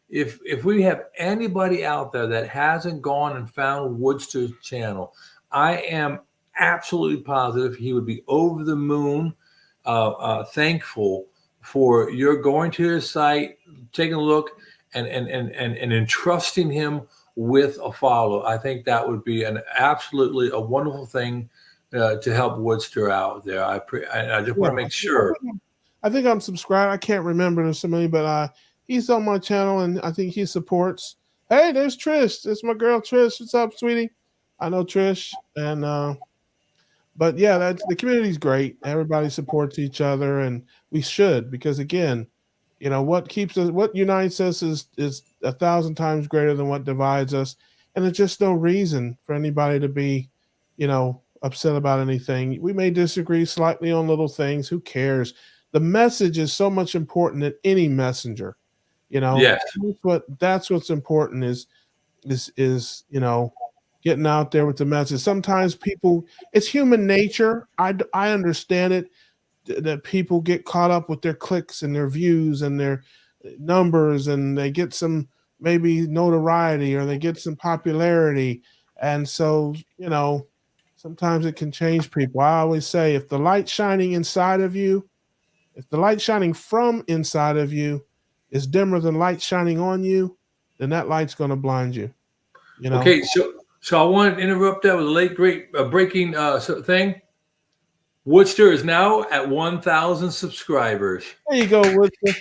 S1: If we have anybody out there that hasn't gone and found Woodster's channel, I am absolutely positive he would be over the moon, thankful for your going to his site, taking a look, and entrusting him with a follow. I think that would be an absolutely a wonderful thing to help Woodster out there. I just
S2: Yeah,
S1: want to make sure.
S2: I think I'm subscribed. I can't remember there's so many, but he's on my channel, and I think he supports. Hey, there's Trish. It's my girl Trish. What's up, sweetie? I know Trish, and but yeah, the community's great. Everybody supports each other, and we should because again, what unites us is 1,000 times greater than what divides us, and there's just no reason for anybody to be, upset about anything. We may disagree slightly on little things. Who cares? The message is so much important than any messenger. You know,
S1: Yes,
S2: that's what's important is getting out there with the message. Sometimes people, it's human nature. I understand it that people get caught up with their clicks and their views and their numbers, and they get some maybe notoriety or they get some popularity. And so, sometimes it can change people. I always say if the light's shining inside of you, if the light shining from inside of you is dimmer than light shining on you, then that light's going to blind you. You know.
S1: Okay, so I want to interrupt that with a late great breaking thing. Woodster is now at 1,000 subscribers.
S2: There you go, Woodson.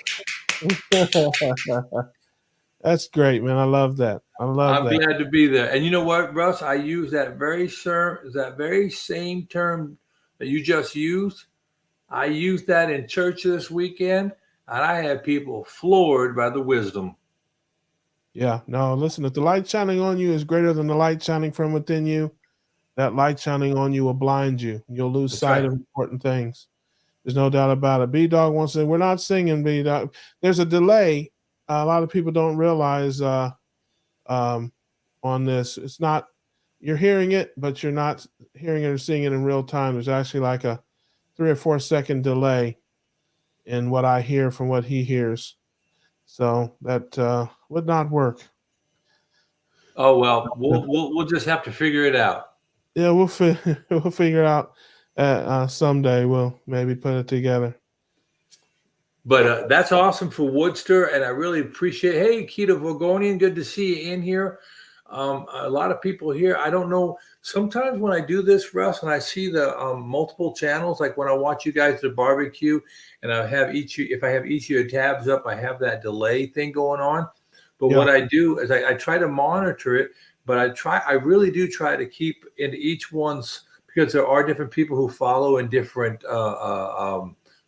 S2: That's great, man. I love that. I love
S1: I'm
S2: that.
S1: glad to be there. And you know what, Russ? I use that very same term that you just used. I used that in church this weekend, and I had people floored by the wisdom.
S2: Yeah. No, listen, if the light shining on you is greater than the light shining from within you, that light shining on you will blind you. You'll lose
S1: That's
S2: sight
S1: right.
S2: of important things. There's no doubt about it. B Dog wants to say, we're not singing, B Dog. There's a delay. A lot of people don't realize um, on this. It's not, you're hearing it, but you're not hearing it or seeing it in real time. There's actually like a 3 or 4 second delay in what I hear from what he hears. So that would not work.
S1: Oh well, we'll just have to figure it out.
S2: Yeah, we'll figure it out someday. We'll maybe put it together.
S1: But that's awesome for Woodster, and I really appreciate. Hey, Keto Vogonian, good to see you in here. A lot of people here. I don't know. Sometimes when I do this, Russ, and I see the multiple channels, like when I watch you guys at the barbecue, and I have if I have each of your tabs up, I have that delay thing going on. But
S2: Yeah.
S1: what I do is I try to monitor it, but I really do try to keep into each one's, because there are different people who follow in different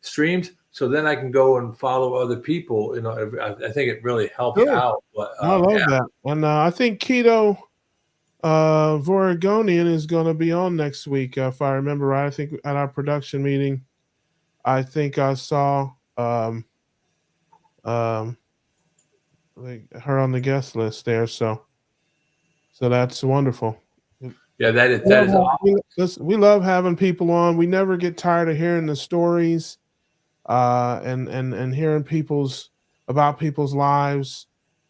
S1: streams. So then I can go and follow other people. I think it really helps
S2: Sure.
S1: out. But
S2: I love
S1: yeah,
S2: that. And I think Keto Voragonian is going to be on next week, if I remember right. I think at our production meeting, I think I saw um, her on the guest list there. So that's wonderful.
S1: yeah, that is awesome.
S2: We love having people on. We never get tired of hearing the stories and hearing about people's lives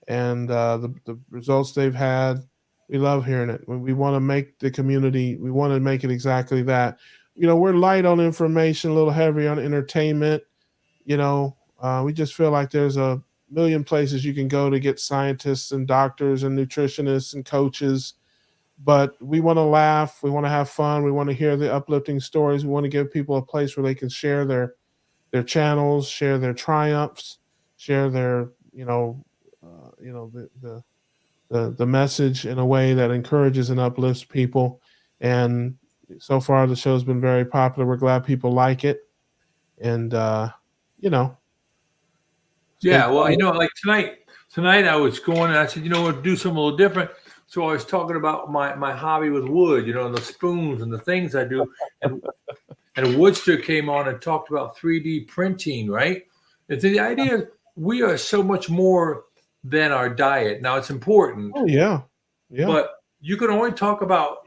S2: and the results they've had. We love hearing it. We want to make the community. We want to make it exactly that. We're light on information, a little heavy on entertainment. We just feel like there's a million places you can go to get scientists and doctors and nutritionists and coaches. But we want to laugh. We want to have fun. We want to hear the uplifting stories. We want to give people a place where they can share their channels, share their triumphs, share their the message in a way that encourages and uplifts people. And so far, the show's been very popular. We're glad people like it, and you know, stay
S1: Yeah, well,
S2: tuned.
S1: like tonight I was going and I said, we'll do something a little different. So I was talking about my hobby with wood, and the spoons and the things I do. And Woodster came on and talked about 3D printing, right? And so the idea is we are so much more than our diet. Now it's important,
S2: Oh yeah, yeah,
S1: but you can only talk about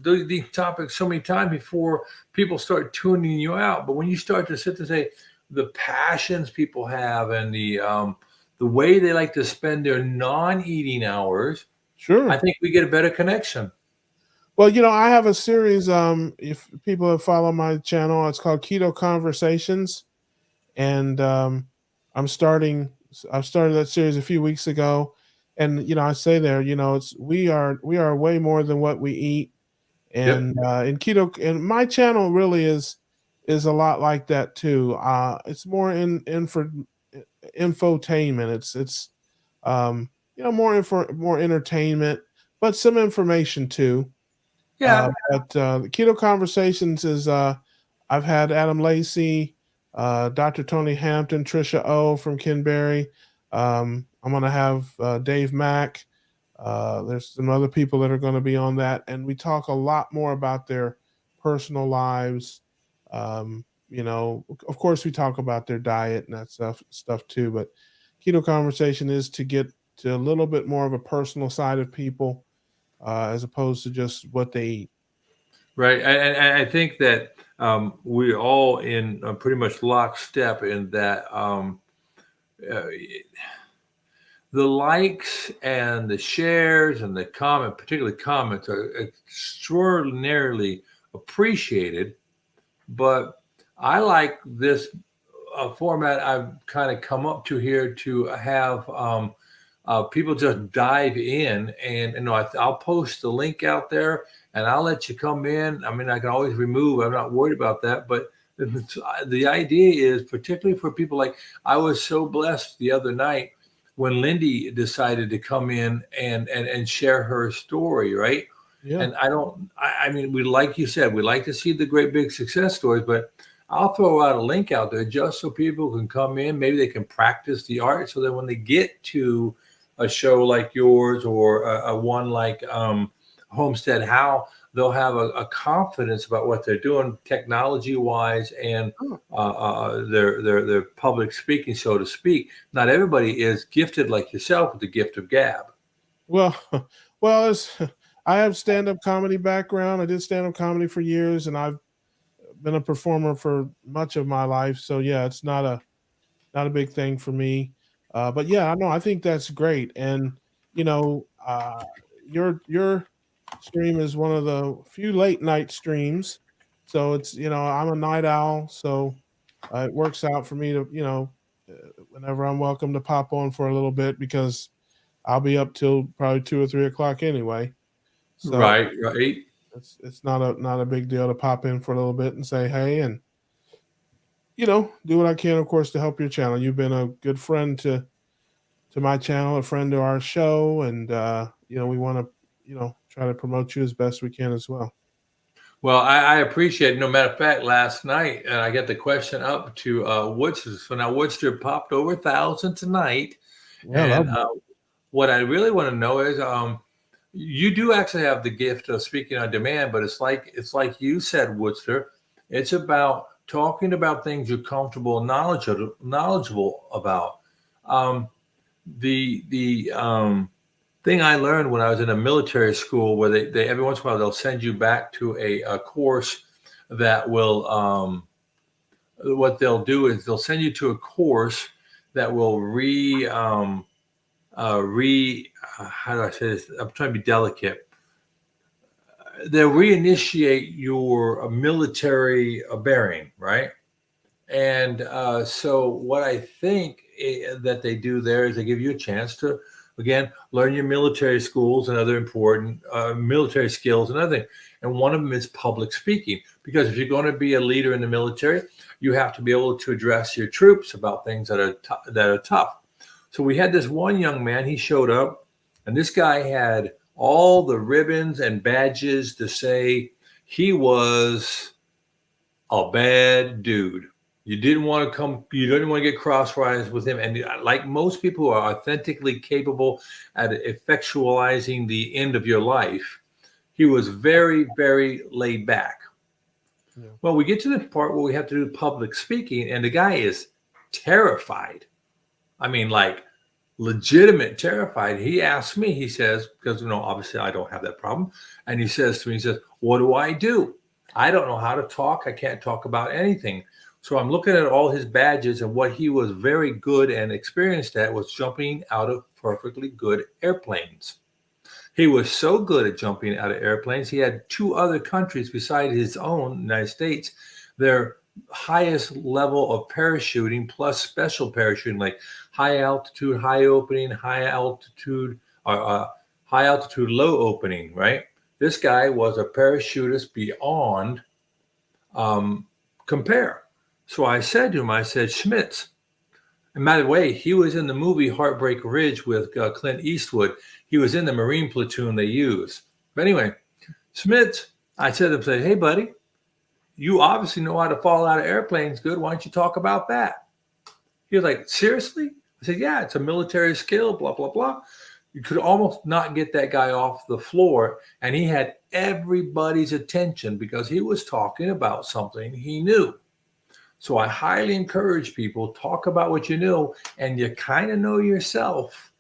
S1: these topics so many times before people start tuning you out. But when you start to sit to say the passions people have and the way they like to spend their non-eating hours, I
S2: sure.
S1: think we get a better connection.
S2: Well, I have a series. If people have followed my channel, it's called Keto Conversations, and I'm starting. I've started that series a few weeks ago, and I say there, it's we are way more than what we eat,
S1: Yep.
S2: and in keto, and my channel really is a lot like that too. It's more in for infotainment. It's more entertainment, but some information too.
S1: Yeah.
S2: But the Keto Conversations is I've had Adam Lacey, Dr. Tony Hampton, Trisha O from Kinberry. I'm going to have Dave Mack. There's some other people that are going to be on that, and we talk a lot more about their personal lives. Of course, we talk about their diet and that stuff too. But Keto Conversation is to get to a little bit more of a personal side of people as opposed to just what they eat.
S1: Right. And I think that we're all in pretty much lockstep in that. Uh, the likes and the shares and the comment, particularly comments, are extraordinarily appreciated. But I like this format I've kind of come up to here to have people just dive in, and I'll post the link out there, and I'll let you come in. I mean, I can always remove. I'm not worried about that, but the idea is particularly for people like I was so blessed the other night when Lindy decided to come in and share her story, right?
S2: Yeah.
S1: And I mean, we, like you said, we like to see the great big success stories, but I'll throw out a link out there just so people can come in. Maybe they can practice the art so that when they get to a show like yours or a one like Homestead How, they'll have a confidence about what they're doing technology wise and
S2: Oh,
S1: their public speaking, so to speak. Not everybody is gifted like yourself with the gift of gab.
S2: well, well, I have stand-up comedy background. I did stand-up comedy for years, and I've been a performer for much of my life. So yeah, it's not a big thing for me. But yeah, I know I think that's great. And you know, your stream is one of the few late night streams. So it's I'm a night owl, so it works out for me to whenever I'm welcome to pop on for a little bit because I'll be up till probably 2 or 3 o'clock anyway. So
S1: Right, right.
S2: it's not a big deal to pop in for a little bit and say hey and do what I can, of course, to help your channel. You've been a good friend to my channel, a friend to our show, and we want to try to promote you as best we can as well.
S1: Well, I appreciate it. No matter of fact, last night, and I got the question up to Woodster. So now Woodster popped over 1,000 tonight.
S2: Yeah, I
S1: And
S2: love it.
S1: what I really want to know is you do actually have the gift of speaking on demand, but it's like you said, Woodster. It's about talking about things you're comfortable and knowledgeable about. Um, the thing I learned when I was in a military school where they every once in a while they'll send you back to a course that will what they'll do is they'll send you to a course that will how do I say this? I'm trying to be delicate. They'll reinitiate your military bearing, right? And so what I think that they do there is they give you a chance to, again, learn your military schools and other important military skills and other things. And one of them is public speaking, because if you're going to be a leader in the military, you have to be able to address your troops about things that are tough. So we had this one young man, he showed up, and this guy had all the ribbons and badges to say he was a bad dude. You didn't want to come, you didn't want to get crosswise with him. And like most people who are authentically capable at effectualizing the end of your life, he was very, very laid back.
S2: Yeah.
S1: Well, we get to the part where we have to do public speaking, and the guy is terrified. I mean, like legitimate terrified. He asked me, he says, because, obviously I don't have that problem. And he says to me, he says, what do I do? I don't know how to talk. I can't talk about anything. So I'm looking at all his badges, and what he was very good and experienced at was jumping out of perfectly good airplanes. He was so good at jumping out of airplanes. He had 2 other countries beside his own, United States, their highest level of parachuting plus special parachuting, like high altitude, high opening, high altitude, low opening, right? This guy was a parachutist beyond compare. So I said to him, I said, Schmitz, and by the way, he was in the movie Heartbreak Ridge with Clint Eastwood. He was in the Marine platoon they used. But anyway, Schmitz, I said to him, hey, buddy, you obviously know how to fall out of airplanes good. Why don't you talk about that? He was like, seriously? I said, yeah, it's a military skill, blah, blah, blah. You could almost not get that guy off the floor. And he had everybody's attention because he was talking about something he knew. So I highly encourage people, talk about what you know, and you kind of know yourself.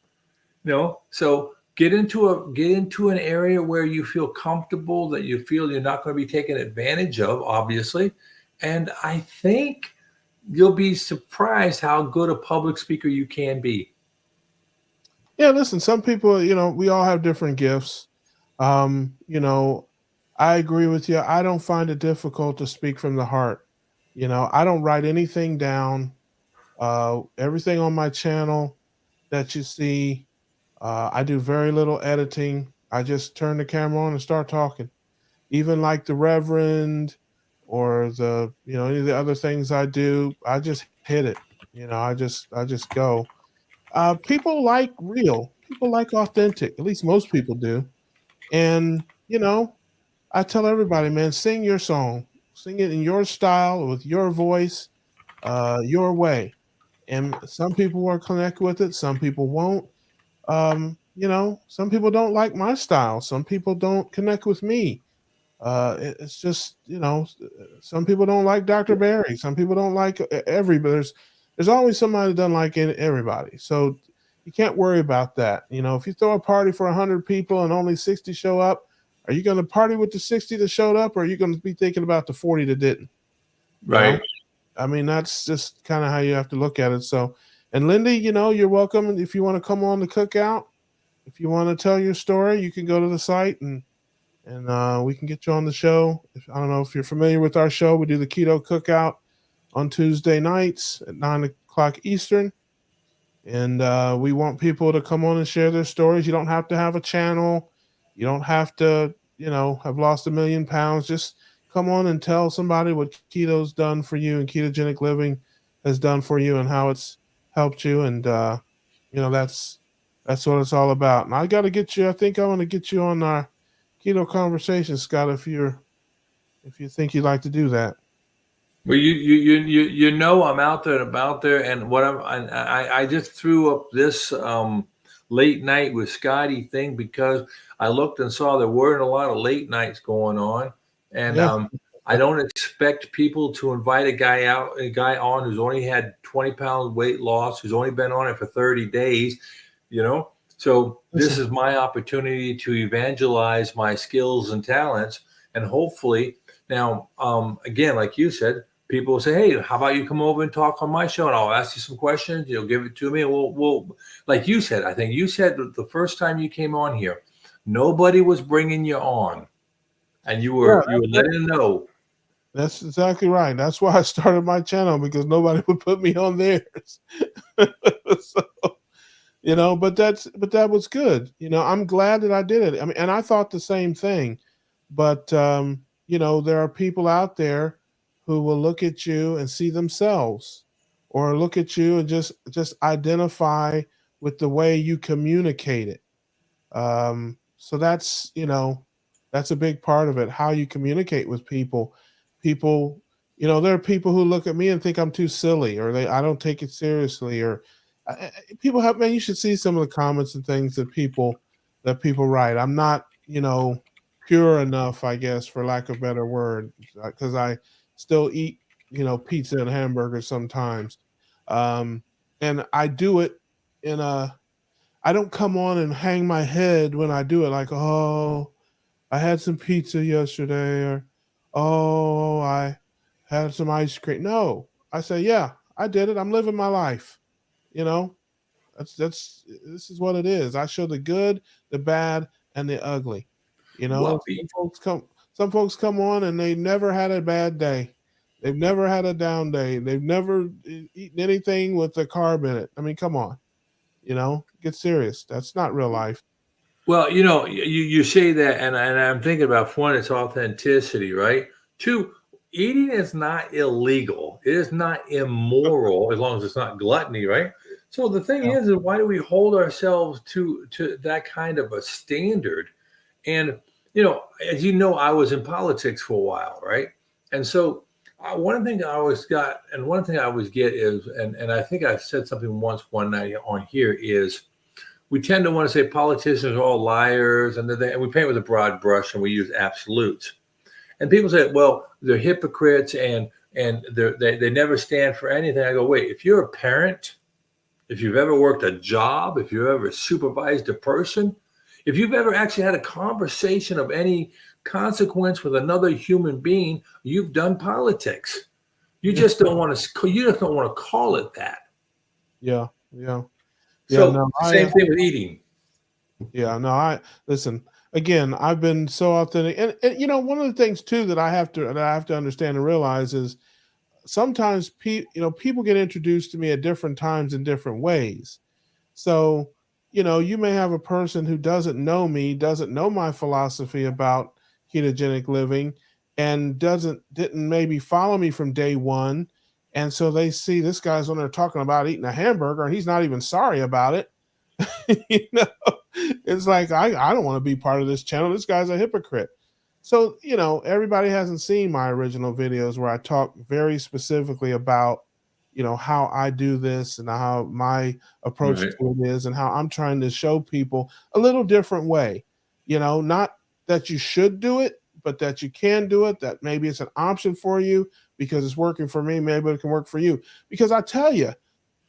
S1: So get into an area where you feel comfortable, that you feel you're not going to be taken advantage of, obviously. And I think you'll be surprised how good a public speaker you can be.
S2: Yeah, listen, some people, we all have different gifts. I agree with you. I don't find it difficult to speak from the heart. I don't write anything down. Everything on my channel that you see, I do very little editing. I just turn the camera on and start talking. Even like the Reverend or any of the other things I do, I just hit it. I just go. People like real. People like authentic. At least most people do. And I tell everybody, man, sing your song, sing it in your style with your voice, your way. And some people will connect with it. Some people won't. Some people don't like my style. Some people don't connect with me. It's just some people don't like Dr. Barry. Some people don't like everybody. There's always somebody that doesn't like everybody. So you can't worry about that. If you throw a party for 100 people and only 60 show up, are you going to party with the 60 that showed up, or are you going to be thinking about the 40 that didn't? You
S1: Right.
S2: know, I mean, that's just kind of how you have to look at it. So, and Lindy, you're welcome if you want to come on the cookout. If you want to tell your story, you can go to the site and we can get you on the show. I don't know if you're familiar with our show. We do the Keto Cookout on Tuesday nights at 9 o'clock Eastern, and we want people to come on and share their stories. You don't have to have a channel. You don't have to, have lost 1,000,000 pounds. Just come on and tell somebody what keto's done for you and ketogenic living has done for you and how it's helped you. And that's what it's all about. And I got to get you. I think I want to get you on our keto conversation, Scott. If you think you'd like to do that.
S1: Well, I'm out there and about there, and I just threw up this late night with Scotty thing because I looked and saw there weren't a lot of late nights going on, and
S2: Yeah.
S1: I don't expect people to invite a guy on who's only had 20 pounds weight loss, who's only been on it for 30 days, you know. So this
S2: Listen,
S1: is my opportunity to evangelize my skills and talents, and hopefully now, again, like you said, people will say, "Hey, how about you come over and talk on my show, and I'll ask you some questions. You'll give it to me, and we'll like you said. I think you said that the first time you came on here, nobody was bringing you on, and you
S2: yeah,
S1: were letting them know."
S2: that's exactly right. That's why I started my channel because nobody would put me on theirs. So, but that was good. I'm glad that I did it. I mean, and I thought the same thing. But there are people out there who will look at you and see themselves, or look at you and just identify with the way you communicate it. So that's a big part of it. How you communicate with people. People, there are people who look at me and think I'm too silly, or I don't take it seriously, or people have, man. You should see some of the comments and things that people write. I'm not, pure enough, I guess, for lack of a better word, because I still eat, pizza and hamburgers sometimes, um, and I do it in a I don't come on and hang my head when I do it, like, "Oh, I had some pizza yesterday," or, "Oh, I had some ice cream." No, I say, "Yeah, I did it. I'm living my life." You know, this is what it is. I show the good, the bad, and the ugly.
S1: Well,
S2: Some folks come on and they never had a bad day. They've never had a down day. They've never eaten anything with a carb in it. I mean, come on. Get serious. That's not real life.
S1: well, you say that, and I'm thinking about one, it's authenticity, right? Two, eating is not illegal. It is not immoral as long as it's not gluttony, right? So the thing
S2: Yeah.
S1: is why do we hold ourselves to that kind of a standard? And as you know, I was in politics for a while, right? And so one thing I always got, and one thing I always get is, and I think I said something once one night on here is we tend to want to say politicians are all liars, and we paint with a broad brush and we use absolutes. And people say, well, they're hypocrites and they never stand for anything. I go, wait, if you're a parent, if you've ever worked a job, if you've ever supervised a person, if you've ever actually had a conversation of any consequence with another human being, you've done politics. You
S2: Yeah.
S1: just don't want to. You just don't want to call it that.
S2: Yeah. Yeah. Yeah,
S1: So
S2: no,
S1: same thing with eating.
S2: yeah, no, I listen, again, I've been so authentic. And one of the things too that I have to understand and realize is sometimes people get introduced to me at different times in different ways. So, you may have a person who doesn't know me, doesn't know my philosophy about ketogenic living, and didn't maybe follow me from day one. And so they see this guy's on there talking about eating a hamburger and he's not even sorry about it. you know, it's like I don't want to be part of this channel. This guy's a hypocrite. So, everybody hasn't seen my original videos where I talk very specifically about, how I do this and how my approach
S1: Right.
S2: to it is and how I'm trying to show people a little different way. Not that you should do it, but that you can do it, that maybe it's an option for you because it's working for me, maybe it can work for you. Because I tell you,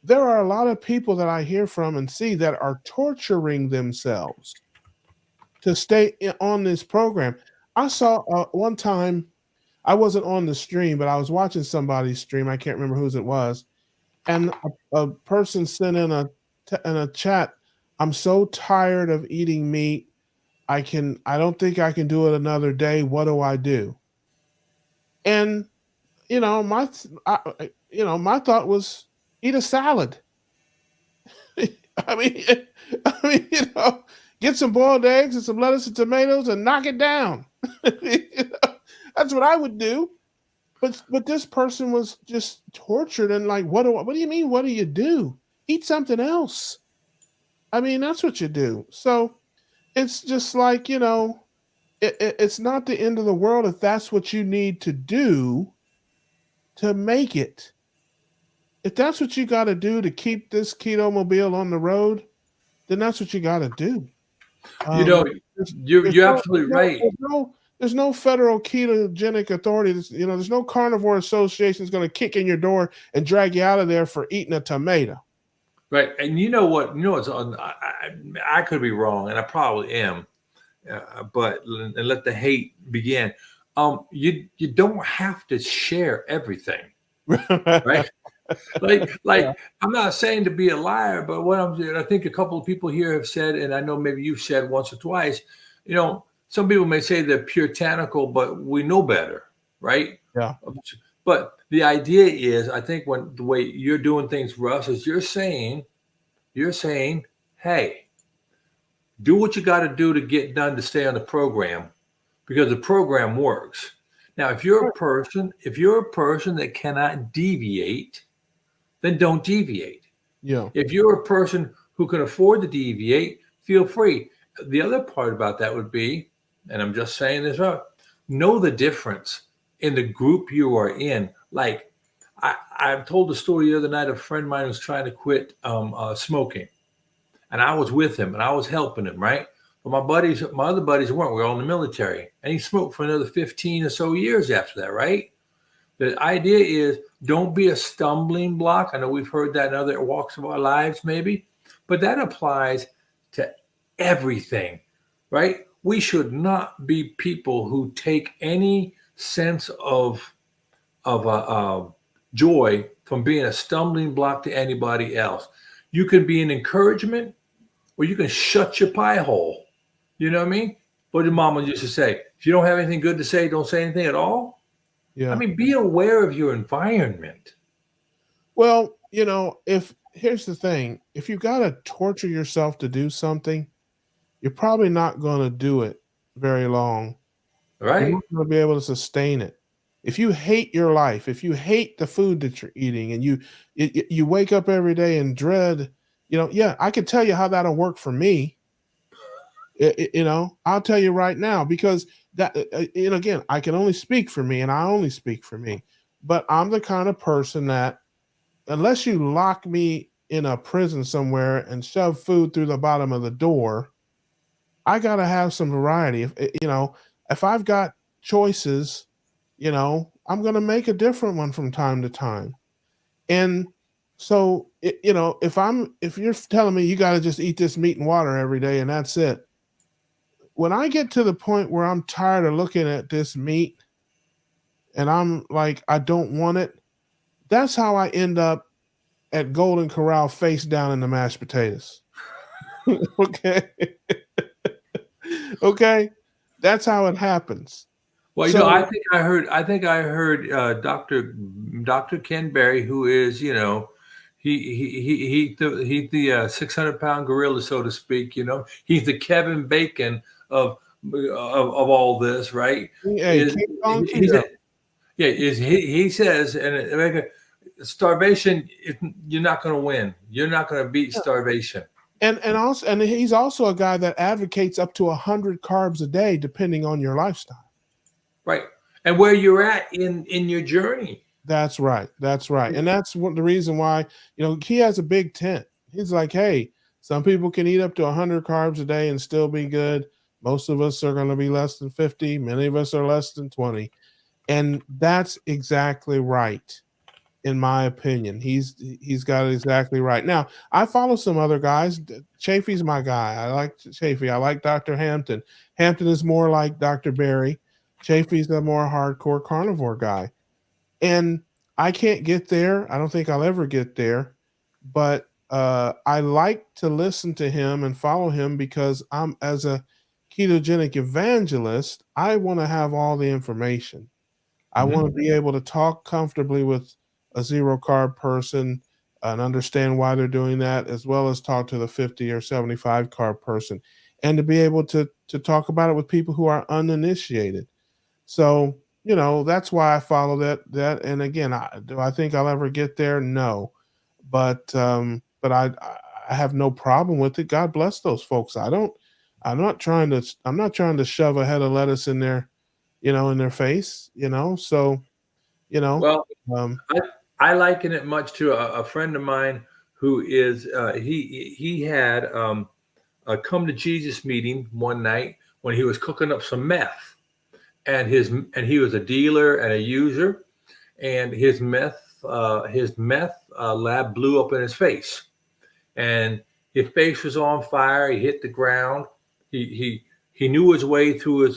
S2: there are a lot of people that I hear from and see that are torturing themselves to stay on this program. I saw one time, I wasn't on the stream, but I was watching somebody's stream. I can't remember whose it was, and a person sent in a chat, "I'm so tired of eating meat. I don't think I can do it another day. What do I do?" And my thought was eat a salad. I mean, I mean, get some boiled eggs and some lettuce and tomatoes and knock it down. That's what I would do. But this person was just tortured and like, what do you mean? What do you do? Eat something else. I mean, that's what you do. So it's just like, it's not the end of the world if that's what you need to do to make it. If that's what you got to do to keep this keto mobile on the road, then that's what you got to do.
S1: You
S2: Um,
S1: know,
S2: there's,
S1: you're
S2: there's
S1: you're
S2: no,
S1: absolutely right.
S2: there's no federal ketogenic authority. There's no carnivore association that's going to kick in your door and drag you out of there for eating a tomato.
S1: Right. And you know what? You know what's on. I could be wrong, and I probably am. But and let the hate begin. You don't have to share everything, right? Like
S2: Yeah.
S1: I'm not saying to be a liar, but what I'm saying, I think a couple of people here have said, and I know maybe you've said once or twice. Some people may say they're puritanical, but we know better, right?
S2: Yeah.
S1: But the idea is, I think when the way you're doing things for us is you're saying, hey, do what you got to do to get done to stay on the program because the program works. Now, if you're a person that cannot deviate, then don't deviate.
S2: Yeah.
S1: If you're a person who can afford to deviate, feel free. The other part about that would be, and I'm just saying this out, know the difference in the group you are in. Like I told the story the other night. A friend of mine was trying to quit smoking, and I was with him and I was helping him, right? But my other buddies weren't. We were all in the military, and he smoked for another 15 or so years after that, right? The idea is don't be a stumbling block. I know we've heard that in other walks of our lives, maybe, but that applies to everything, right? We should not be people who take any sense of joy from being a stumbling block to anybody else. You can be an encouragement, or you can shut your pie hole. You know what I mean? What did Mama used to say? If you don't have anything good to say, don't say anything at all. I
S2: Yeah.
S1: mean, be aware of your environment.
S2: Well, if here's the thing, if you got to torture yourself to do something, you're probably not going to do it very long. You're
S1: Right?
S2: not going to be able to sustain it. If you hate your life, if you hate the food that you're eating, and you wake up every day and dread, yeah, I can tell you how that'll work for me. I'll tell you right now because that, and again, I can only speak for me, and I only speak for me. But I'm the kind of person that unless you lock me in a prison somewhere and shove food through the bottom of the door, I gotta have some variety. If I've got choices, I'm gonna make a different one from time to time. And so, if you're telling me you gotta just eat this meat and water every day and that's it, when I get to the point where I'm tired of looking at this meat and I'm like, I don't want it, that's how I end up at Golden Corral face down in the mashed potatoes. Okay. Okay. That's how it happens.
S1: Well,
S2: So
S1: I think I heard Doctor Ken Berry, who is, he's the 600-pound gorilla, so to speak. He's the Kevin Bacon of all this, right?
S2: hey,
S1: Is
S2: keep on
S1: he's
S2: keto.
S1: Yeah, is he says, and starvation, you're not going to win. You're not going to beat starvation.
S2: And he's also a guy that advocates up to 100 carbs a day, depending on your lifestyle.
S1: Right. And where you're at in your journey.
S2: That's right. That's right. And that's the reason why, he has a big tent. He's like, hey, some people can eat up to 100 carbs a day and still be good. Most of us are going to be less than 50. Many of us are less than 20. And that's exactly right, in my opinion. He's got it exactly right. Now, I follow some other guys. Chafee's my guy. I like Chafee. I like Dr. Hampton. Hampton is more like Dr. Berry. Chafee's a more hardcore carnivore guy. And I can't get there. I don't think I'll ever get there. But I like to listen to him and follow him because I'm, as a ketogenic evangelist, I want to have all the information. I
S1: Mhm.
S2: want to be able to talk comfortably with a zero carb person and understand why they're doing that, as well as talk to the 50 or 75 carb person, and to be able to talk about it with people who are uninitiated. So, that's why I follow that. And again, do I think I'll ever get there? No, but I have no problem with it. God bless those folks. I don't. I'm not trying to shove a head of lettuce in their, in their face. So, you know,
S1: Well,
S2: um,
S1: I I liken it much to a friend of mine who is he had a come to Jesus meeting one night when he was cooking up some meth, and he was a dealer and a user, and his meth lab blew up in his face, and his face was on fire. He hit the ground. He knew his way through his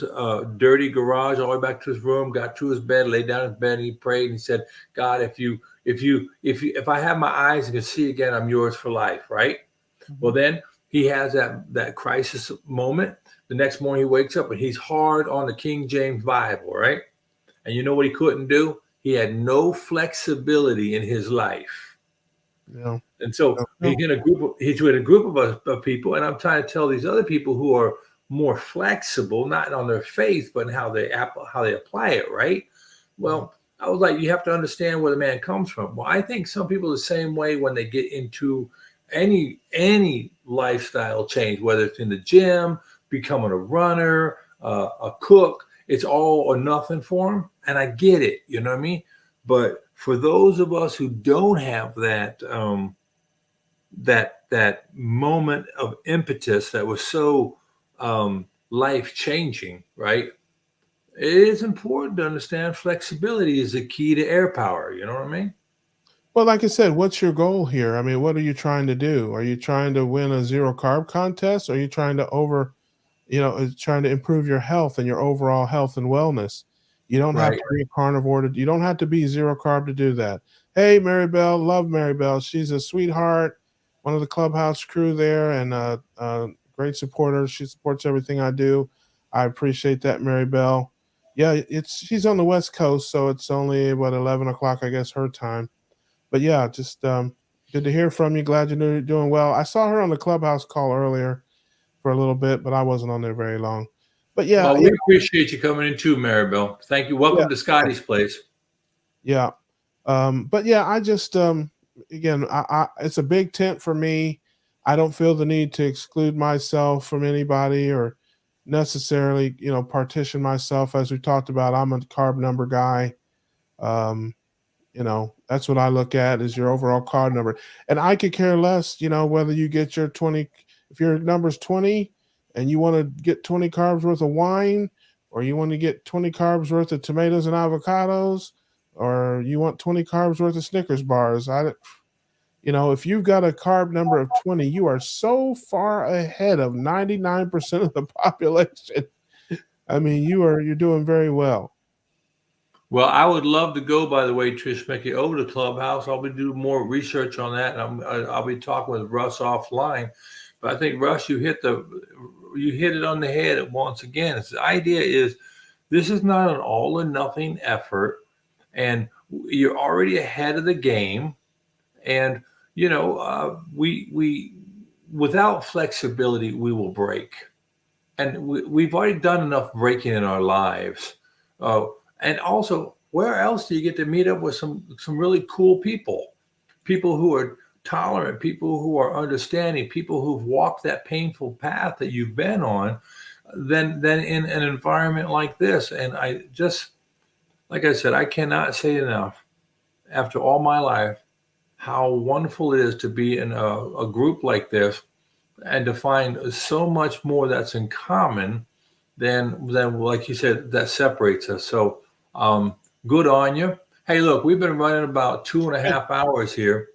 S1: dirty garage all the way back to his room. Got to his bed, laid down in his bed, and he prayed. And he said, "God, if I have my eyes and can see again, I'm yours for life." Right. Well,
S2: Mhm.
S1: then he has that crisis moment. The next morning he wakes up and he's hard on the King James Bible. Right. And you know what he couldn't do? He had no flexibility in his life.
S2: Yeah.
S1: And so
S2: No, no.
S1: he's with a group of people, and I'm trying to tell these other people who are more flexible, not on their faith, but in how they apply it, right?
S2: Yeah.
S1: Well, I was like, you have to understand where the man comes from. Well, I think some people are the same way when they get into any lifestyle change, whether it's in the gym, becoming a runner, a cook. It's all or nothing for them, and I get it. You know what I mean? But for those of us who don't have that moment of impetus that was so life changing, right? It is important to understand flexibility is the key to air power. You know what I mean?
S2: Well, like I said, what's your goal here? I mean, what are you trying to do? Are you trying to win a zero carb contest? Are you trying to trying to improve your health and your overall health and wellness? You don't have
S1: Right.
S2: to be a carnivore. You don't have to be zero carb to do that. Hey, Mary Bell, love Mary Bell. She's a sweetheart, one of the clubhouse crew there, and great supporter. She supports everything I do. I appreciate that, Mary Bell. Yeah, she's on the West Coast, so it's only what 11 o'clock, I guess, her time. But yeah, just good to hear from you. Glad you're doing well. I saw her on the clubhouse call earlier for a little bit, but I wasn't on there very long. But yeah,
S1: Well,
S2: yeah,
S1: we appreciate you coming in too, Maribel. Thank you.
S2: yeah,
S1: Welcome to Scotty's place.
S2: yeah. But yeah, I just again, it's a big tent for me. I don't feel the need to exclude myself from anybody or necessarily, partition myself. As we talked about, I'm a carb number guy. Um, that's what I look at is your overall card number. And I could care less, whether you get your 20, if your number's 20 and you want to get 20 carbs worth of wine, or you want to get 20 carbs worth of tomatoes and avocados, or you want 20 carbs worth of Snickers bars. If you've got a carb number of 20, you are so far ahead of 99% of the population. I mean, you're doing very well.
S1: Well, I would love to go, by the way, Trish Mickey, over to Clubhouse. I'll be doing more research on that, and I'll be talking with Russ offline. But I think, Russ, you hit it on the head once again. The idea is this is not an all or nothing effort, and you're already ahead of the game. And we without flexibility, we will break, and we've already done enough breaking in our lives. And also, where else do you get to meet up with some really cool people who are tolerant, people who are understanding, people who've walked that painful path that you've been on, than in an environment like this. And I just, like I said, I cannot say enough after all my life how wonderful it is to be in a group like this and to find so much more that's in common than like you said, that separates us. So good on you. Hey, look, we've been running about 2.5 hours here.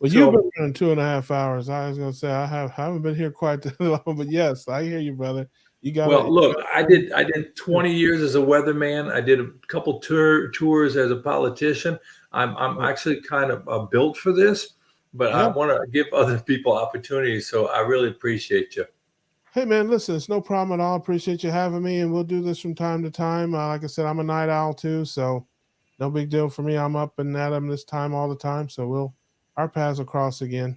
S2: Well, you've been running 2.5 hours. I was gonna say haven't been here quite that long, but yes, I hear you, brother. You got.
S1: Well, look, I did 20 years as a weatherman. I did a couple tours as a politician. I'm actually kind of built for this, but I want to give other people opportunities. So I really appreciate you.
S2: Hey, man, listen, it's no problem at all. Appreciate you having me, and we'll do this from time to time. Like I said, I'm a night owl too, so no big deal for me. I'm up and at them this time all the time, so our paths will cross again.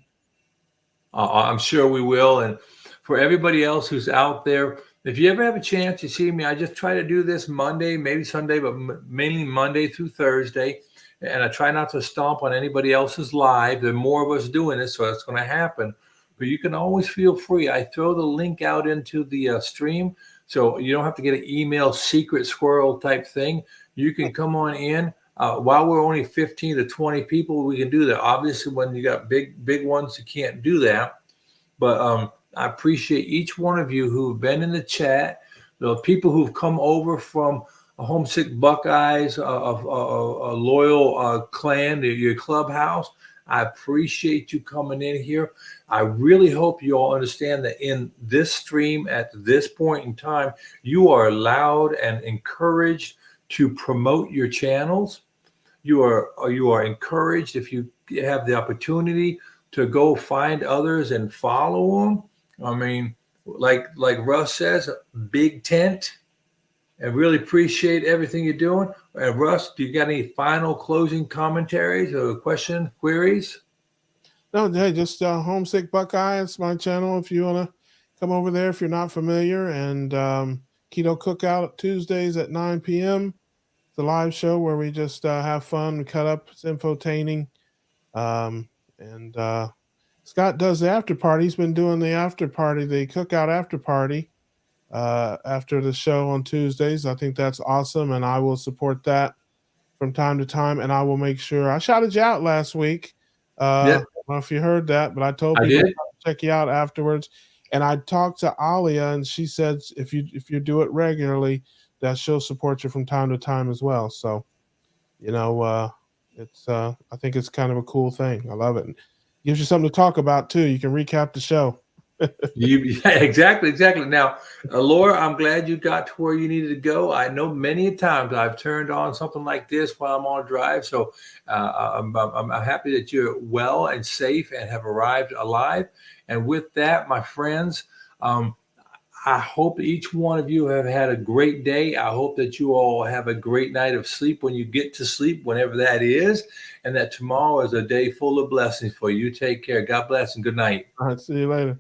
S1: I'm sure we will. And for everybody else who's out there, if you ever have a chance to see me, I just try to do this Monday, maybe Sunday, but mainly Monday through Thursday. And I try not to stomp on anybody else's live. There are more of us doing this, so that's going to happen. But you can always feel free. I throw the link out into the stream, so you don't have to get an email secret squirrel type thing. You can come on in. While we're only 15 to 20 people, we can do that. Obviously, when you got big ones, you can't do that. But I appreciate each one of you who've been in the chat, the people who've come over from Homesick Buckeyes, a loyal clan, your clubhouse. I appreciate you coming in here. I really hope you all understand that in this stream at this point in time, you are allowed and encouraged to promote your channels. You are encouraged, if you have the opportunity, to go find others and follow them. I mean, like Russ says, big tent. And really appreciate everything you're doing. And Russ, do you got any final closing commentaries or queries?
S2: No, hey, just Homesick Buckeye. It's my channel if you want to come over there if you're not familiar. And Keto Cookout Tuesdays at 9 p.m. The live show where we just have fun, we cut up, it's infotaining. And Scott does the after party. He's been doing the after party, the cookout after party after the show on Tuesdays. I think that's awesome, and I will support that from time to time. And I will make sure I shouted you out last week. I don't know if you heard that, but I told people to check you out afterwards. And I talked to Alia, and she said if you do it regularly, that she'll support you from time to time as well. So, it's I think it's kind of a cool thing. I love it. It gives you something to talk about too. You can recap the show.
S1: Exactly. Now, Laura, I'm glad you got to where you needed to go. I know many times I've turned on something like this while I'm on a drive. So I'm happy that you're well and safe and have arrived alive. And with that, my friends, I hope each one of you have had a great day. I hope that you all have a great night of sleep when you get to sleep, whenever that is, and that tomorrow is a day full of blessings for you. Take care. God bless and good night.
S2: All right. See you later.